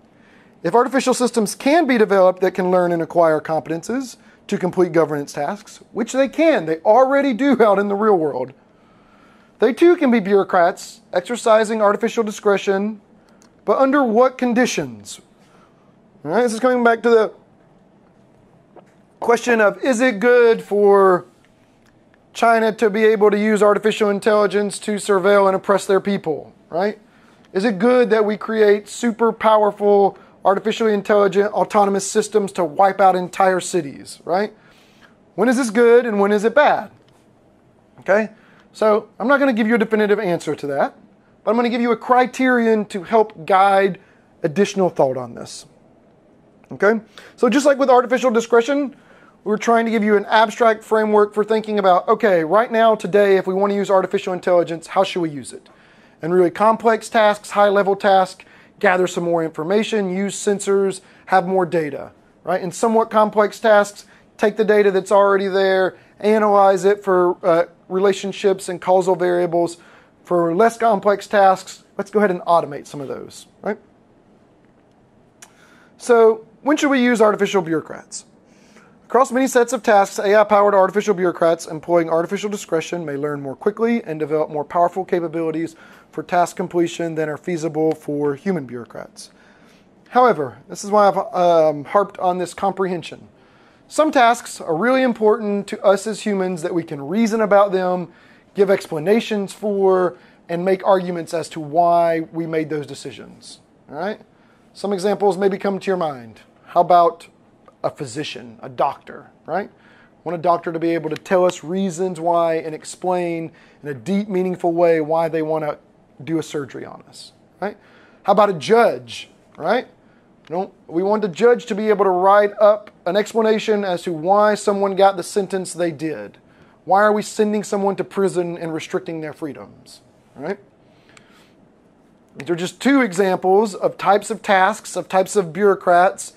B: If artificial systems can be developed that can learn and acquire competences to complete governance tasks, which they can, they already do out in the real world, they too can be bureaucrats exercising artificial discretion, but under what conditions? All right, this is coming back to the question of, is it good for China to be able to use artificial intelligence to surveil and oppress their people, right? Is it good that we create super powerful, artificially intelligent, autonomous systems to wipe out entire cities, right? When is this good and when is it bad? Okay? So I'm not going to give you a definitive answer to that, but I'm going to give you a criterion to help guide additional thought on this. Okay? So just like with artificial discretion, we're trying to give you an abstract framework for thinking about, okay, right now, today, if we want to use artificial intelligence, how should we use it? And really complex tasks, high-level tasks, gather some more information, use sensors, have more data, right? In somewhat complex tasks, take the data that's already there, analyze it for relationships and causal variables. For less complex tasks, let's go ahead and automate some of those, right? So when should we use artificial bureaucrats? Across many sets of tasks, AI-powered artificial bureaucrats employing artificial discretion may learn more quickly and develop more powerful capabilities for task completion than are feasible for human bureaucrats. However, this is why I've harped on this comprehension. Some tasks are really important to us as humans that we can reason about them, give explanations for, and make arguments as to why we made those decisions. All right? Some examples maybe come to your mind. How about a physician, a doctor, right? I want a doctor to be able to tell us reasons why and explain in a deep, meaningful way why they want to do a surgery on us, right? How about a judge, right? We want the judge to be able to write up an explanation as to why someone got the sentence they did. Why are we sending someone to prison and restricting their freedoms, right? These are just two examples of types of tasks, of types of bureaucrats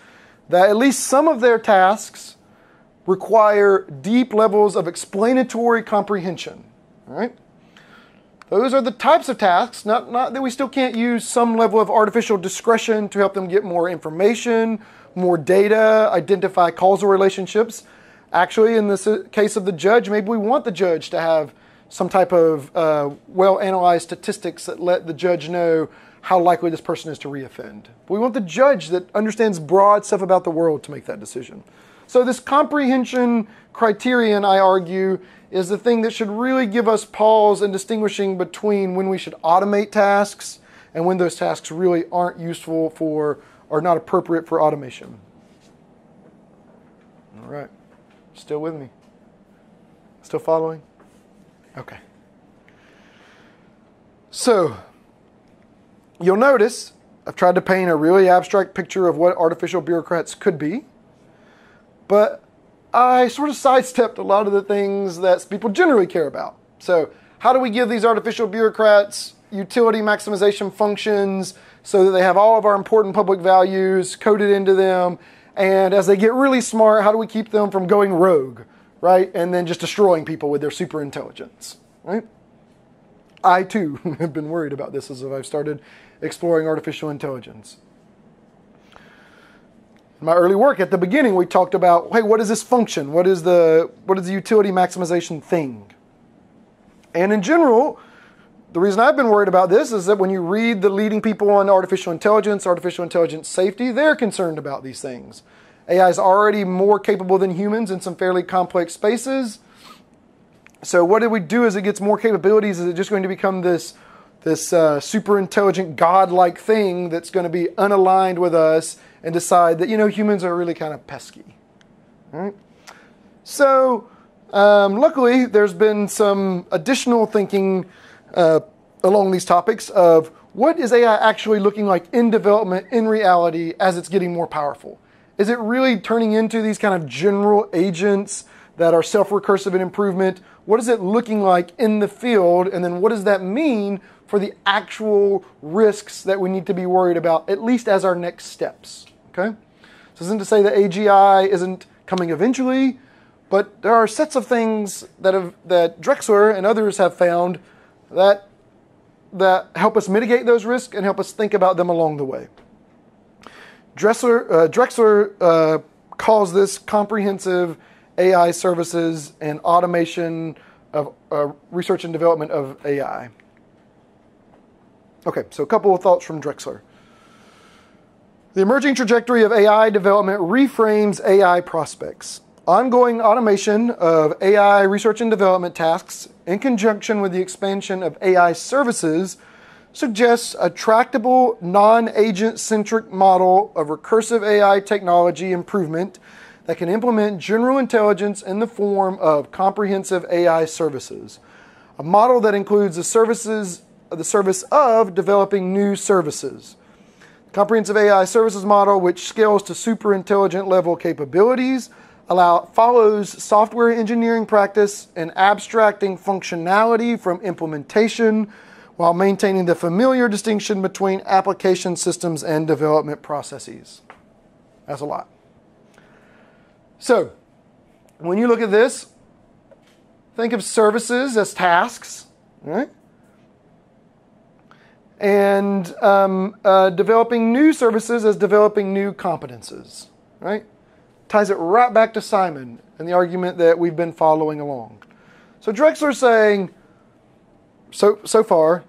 B: that at least some of their tasks require deep levels of explanatory comprehension, right? Those are the types of tasks, not that we still can't use some level of artificial discretion to help them get more information, more data, identify causal relationships. Actually, in this case of the judge, maybe we want the judge to have some type of well-analyzed statistics that let the judge know how likely this person is to reoffend. But we want the judge that understands broad stuff about the world to make that decision. So this comprehension criterion, I argue, is the thing that should really give us pause in distinguishing between when we should automate tasks and when those tasks really aren't useful for or not appropriate for automation. All right. Still with me? Still following? Okay. So, you'll notice I've tried to paint a really abstract picture of what artificial bureaucrats could be, but I sort of sidestepped a lot of the things that people generally care about. So, how do we give these artificial bureaucrats utility maximization functions so that they have all of our important public values coded into them, and as they get really smart, how do we keep them from going rogue, right? And then just destroying people with their super intelligence, right? I, too, have been worried about this as I've started exploring artificial intelligence. In my early work at the beginning, we talked about, hey, what is this function? What is the utility maximization thing? And in general, the reason I've been worried about this is that when you read the leading people on artificial intelligence safety, they're concerned about these things. AI is already more capable than humans in some fairly complex spaces. So what do we do as it gets more capabilities? Is it just going to become this super intelligent God-like thing that's going to be unaligned with us and decide that, humans are really kind of pesky? All right? So luckily, there's been some additional thinking along these topics of what is AI actually looking like in development, in reality, as it's getting more powerful? Is it really turning into these kind of general agents that are self-recursive in improvement? What is it looking like in the field? And then what does that mean for the actual risks that we need to be worried about, at least as our next steps? Okay? This isn't to say that AGI isn't coming eventually, but there are sets of things that Drexler and others have found that help us mitigate those risks and help us think about them along the way. Drexler calls this comprehensive AI services and automation of research and development of AI. Okay, so a couple of thoughts from Drexler. The emerging trajectory of AI development reframes AI prospects. Ongoing automation of AI research and development tasks in conjunction with the expansion of AI services suggests a tractable, non-agent-centric model of recursive AI technology improvement that can implement general intelligence in the form of comprehensive AI services. A model that includes the service of developing new services. Comprehensive AI services model, which scales to super intelligent level capabilities, follows software engineering practice and abstracting functionality from implementation while maintaining the familiar distinction between application systems and development processes. That's a lot. So, when you look at this, think of services as tasks, right? And developing new services as developing new competences, right? Ties it right back to Simon and the argument that we've been following along. So Drexler's saying, so far,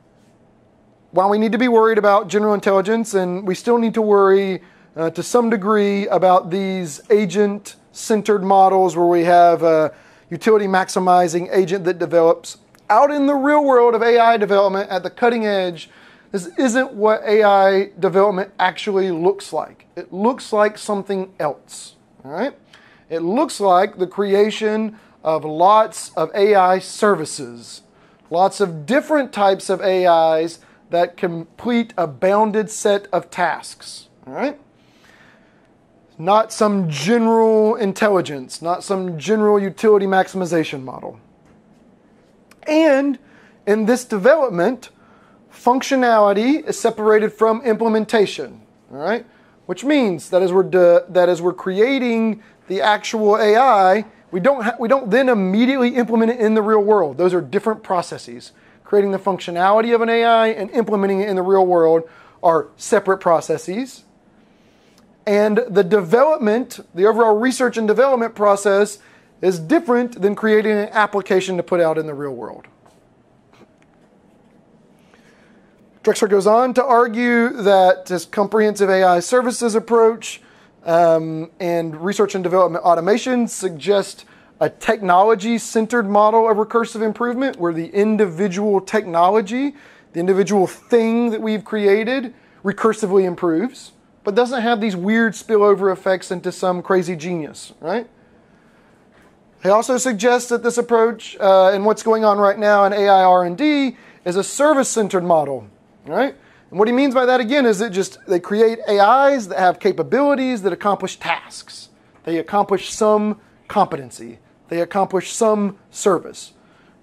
B: while we need to be worried about general intelligence, and we still need to worry to some degree about these agent-centered models where we have a utility-maximizing agent that develops, out in the real world of AI development at the cutting edge, this isn't what AI development actually looks like. It looks like something else. All right? It looks like the creation of lots of AI services, lots of different types of AIs that complete a bounded set of tasks. All right? Not some general intelligence, not some general utility maximization model. And in this development, functionality is separated from implementation. All right? Which means that as we're creating the actual AI, we don't then immediately implement it in the real world. Those are different processes. Creating the functionality of an AI and implementing it in the real world are separate processes. And the development, the overall research and development process is different than creating an application to put out in the real world. Drexler goes on to argue that this comprehensive AI services approach and research and development automation suggest a technology-centered model of recursive improvement where the individual technology, the individual thing that we've created, recursively improves, but doesn't have these weird spillover effects into some crazy genius, right? He also suggests that this approach and what's going on right now in AI R&D is a service-centered model. Right? And what he means by that, again, is they create AIs that have capabilities that accomplish tasks. They accomplish some competency. They accomplish some service.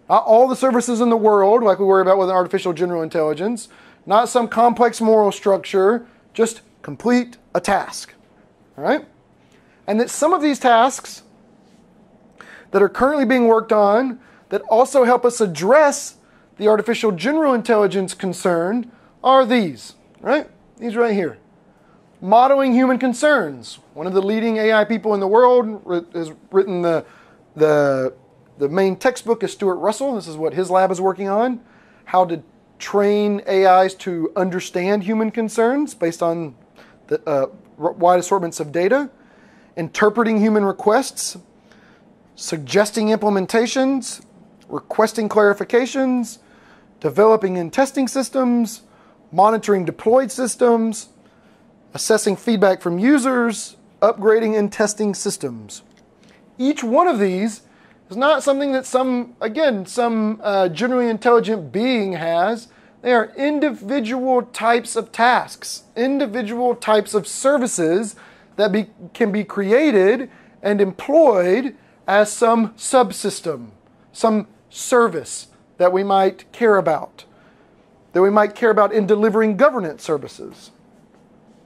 B: Not all the services in the world, like we worry about with artificial general intelligence. Not some complex moral structure. Just complete a task. All right? And that some of these tasks that are currently being worked on that also help us address the artificial general intelligence concern are these, right? These right here. Modeling human concerns. One of the leading AI people in the world has written the main textbook is Stuart Russell. This is what his lab is working on. How to train AIs to understand human concerns based on the wide assortments of data. Interpreting human requests. Suggesting implementations. Requesting clarifications. Developing and testing systems, monitoring deployed systems, assessing feedback from users, upgrading and testing systems. Each one of these is not something that some generally intelligent being has. They are individual types of tasks, individual types of services that can be created and employed as some subsystem, some service that we might care about, in delivering governance services.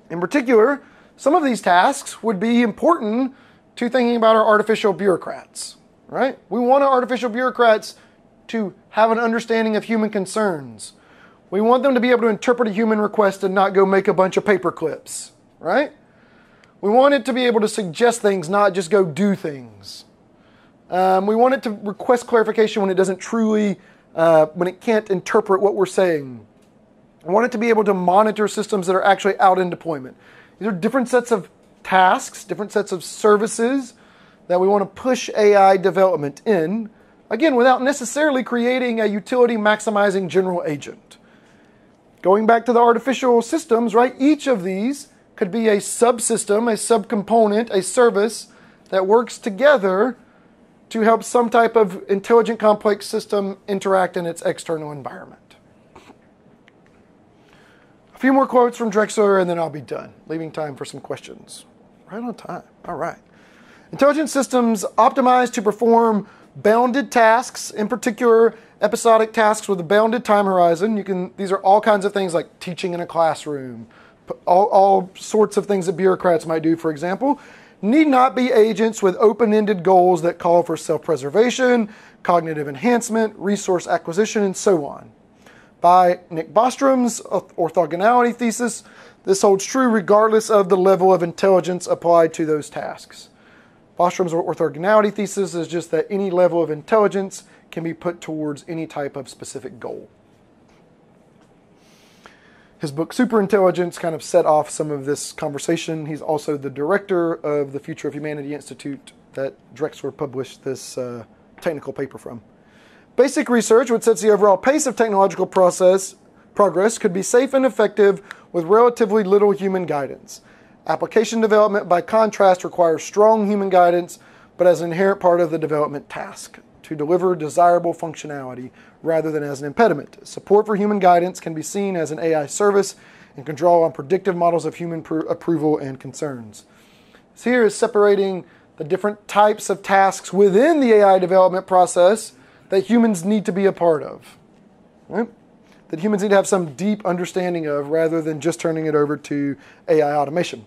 B: In particular, some of these tasks would be important to thinking about our artificial bureaucrats, right? We want our artificial bureaucrats to have an understanding of human concerns. We want them to be able to interpret a human request and not go make a bunch of paper clips, right? We want it to be able to suggest things, not just go do things. We want it to request clarification when it doesn't truly when it can't interpret what we're saying. I want it to be able to monitor systems that are actually out in deployment. These are different sets of tasks, different sets of services that we want to push AI development in, again, without necessarily creating a utility maximizing general agent. Going back to the artificial systems, right? Each of these could be a subsystem, a subcomponent, a service that works together to help some type of intelligent complex system interact in its external environment. A few more quotes from Drexler and then I'll be done, leaving time for some questions. Right on time. All right. Intelligent systems optimized to perform bounded tasks, in particular episodic tasks with a bounded time horizon. These are all kinds of things like teaching in a classroom, all sorts of things that bureaucrats might do, for example, need not be agents with open-ended goals that call for self-preservation, cognitive enhancement, resource acquisition, and so on. By Nick Bostrom's orthogonality thesis, this holds true regardless of the level of intelligence applied to those tasks. Bostrom's orthogonality thesis is just that any level of intelligence can be put towards any type of specific goal. His book Superintelligence kind of set off some of this conversation. He's also the director of the Future of Humanity Institute that Drexler published this technical paper from. Basic research, which sets the overall pace of technological progress, could be safe and effective with relatively little human guidance. Application development, by contrast, requires strong human guidance, but as an inherent part of the development task, to deliver desirable functionality rather than as an impediment. Support for human guidance can be seen as an AI service and can draw on predictive models of human approval and concerns. So here is separating the different types of tasks within the AI development process that humans need to be a part of, right? That humans need to have some deep understanding of rather than just turning it over to AI automation.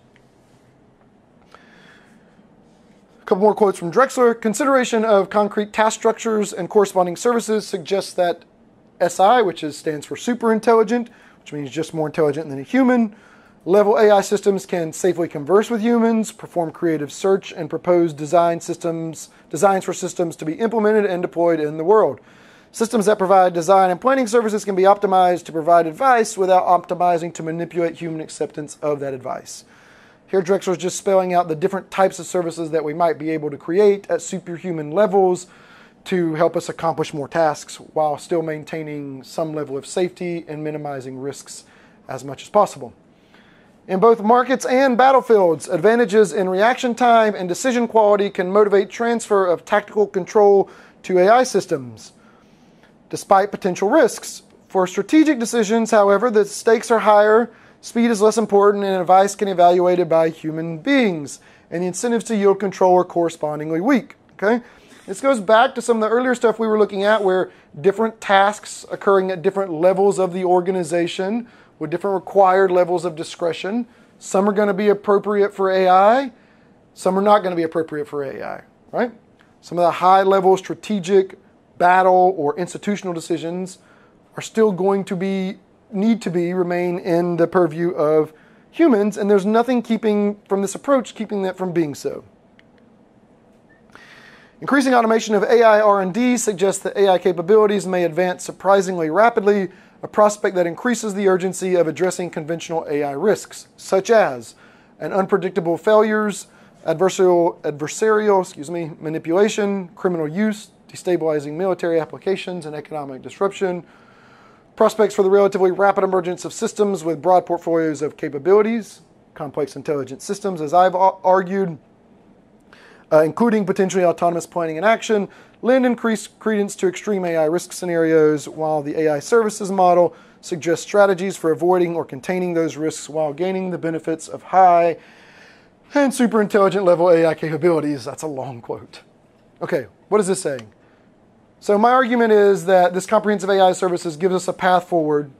B: A couple more quotes from Drexler. Consideration of concrete task structures and corresponding services suggests that SI, which stands for superintelligent, which means just more intelligent than a human, level AI systems can safely converse with humans, perform creative search, and propose designs for systems to be implemented and deployed in the world. Systems that provide design and planning services can be optimized to provide advice without optimizing to manipulate human acceptance of that advice. Here, Drexler is just spelling out the different types of services that we might be able to create at superhuman levels to help us accomplish more tasks while still maintaining some level of safety and minimizing risks as much as possible. In both markets and battlefields, advantages in reaction time and decision quality can motivate transfer of tactical control to AI systems, despite potential risks. For strategic decisions, however, the stakes are higher, speed is less important, and advice can be evaluated by human beings, and the incentives to yield control are correspondingly weak. Okay? This goes back to some of the earlier stuff we were looking at where different tasks occurring at different levels of the organization with different required levels of discretion. Some are going to be appropriate for AI, some are not going to be appropriate for AI, right? Some of the high-level strategic battle or institutional decisions are still going to remain in the purview of humans, and there's nothing keeping that from being so. Increasing automation of AI R&D suggests that AI capabilities may advance surprisingly rapidly, a prospect that increases the urgency of addressing conventional AI risks, such as unpredictable failures, adversarial manipulation, criminal use, destabilizing military applications, and economic disruption. Prospects for the relatively rapid emergence of systems with broad portfolios of capabilities, complex intelligent systems, as I've argued, including potentially autonomous planning and action, lend increased credence to extreme AI risk scenarios, while the AI services model suggests strategies for avoiding or containing those risks while gaining the benefits of high and superintelligent level AI capabilities. That's a long quote. Okay, what is this saying? So my argument is that this comprehensive AI services gives us a path forward.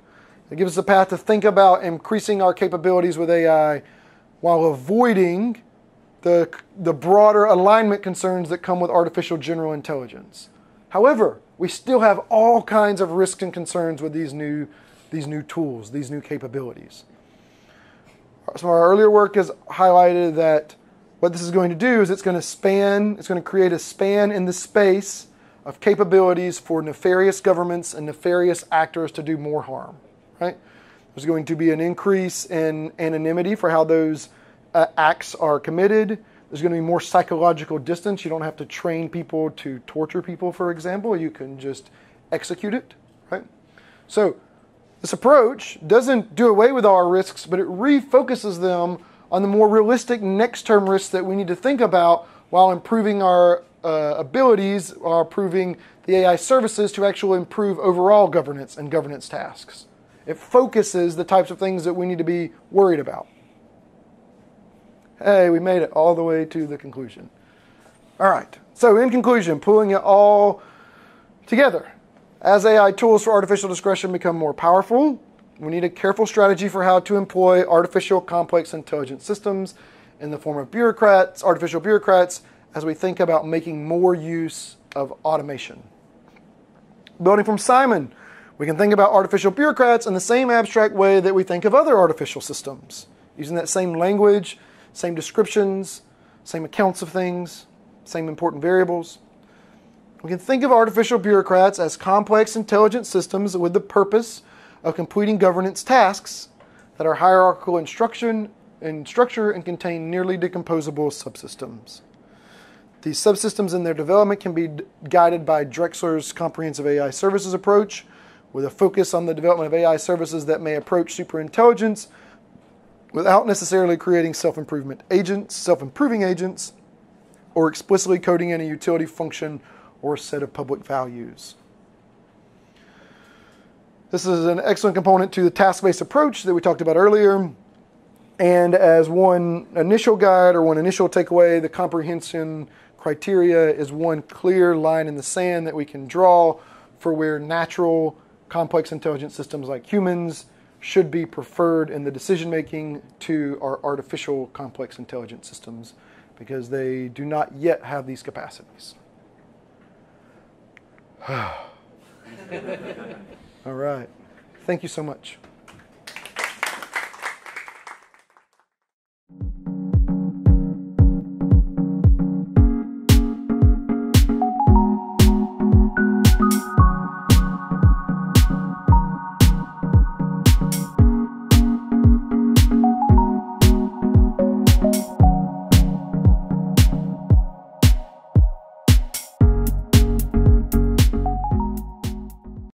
B: It gives us a path to think about increasing our capabilities with AI while avoiding the broader alignment concerns that come with artificial general intelligence. However, we still have all kinds of risks and concerns with these new tools, these new capabilities. Some of our earlier work has highlighted that what this is going to do is it's going to create a span in the space of capabilities for nefarious governments and nefarious actors to do more harm, right? There's going to be an increase in anonymity for how those acts are committed. There's going to be more psychological distance. You don't have to train people to torture people, for example. You can just execute it, right? So This approach doesn't do away with all our risks, but it refocuses them on the more realistic next-term risks that we need to think about while improving our abilities, or improving the AI services to actually improve overall governance and governance tasks. It focuses the types of things that we need to be worried about. Hey, we made it all the way to the conclusion. All right, so in conclusion, pulling it all together. As AI tools for artificial discretion become more powerful, we need a careful strategy for how to employ artificial complex intelligence systems in the form of bureaucrats, artificial bureaucrats, as we think about making more use of automation. Building from Simon, we can think about artificial bureaucrats in the same abstract way that we think of other artificial systems, using that same language, same descriptions, same accounts of things, same important variables. We can think of artificial bureaucrats as complex intelligent systems with the purpose of completing governance tasks that are hierarchical in structure and contain nearly decomposable subsystems. These subsystems and their development can be guided by Drexler's comprehensive AI services approach, with a focus on the development of AI services that may approach superintelligence without necessarily creating self-improving agents, or explicitly coding any utility function or set of public values. This is an excellent component to the task-based approach that we talked about earlier. And as one initial guide or one initial takeaway, the comprehension criteria is one clear line in the sand that we can draw for where natural complex intelligent systems like humans should be preferred in the decision-making to our artificial complex intelligent systems, because they do not yet have these capacities. All right. Thank you so much.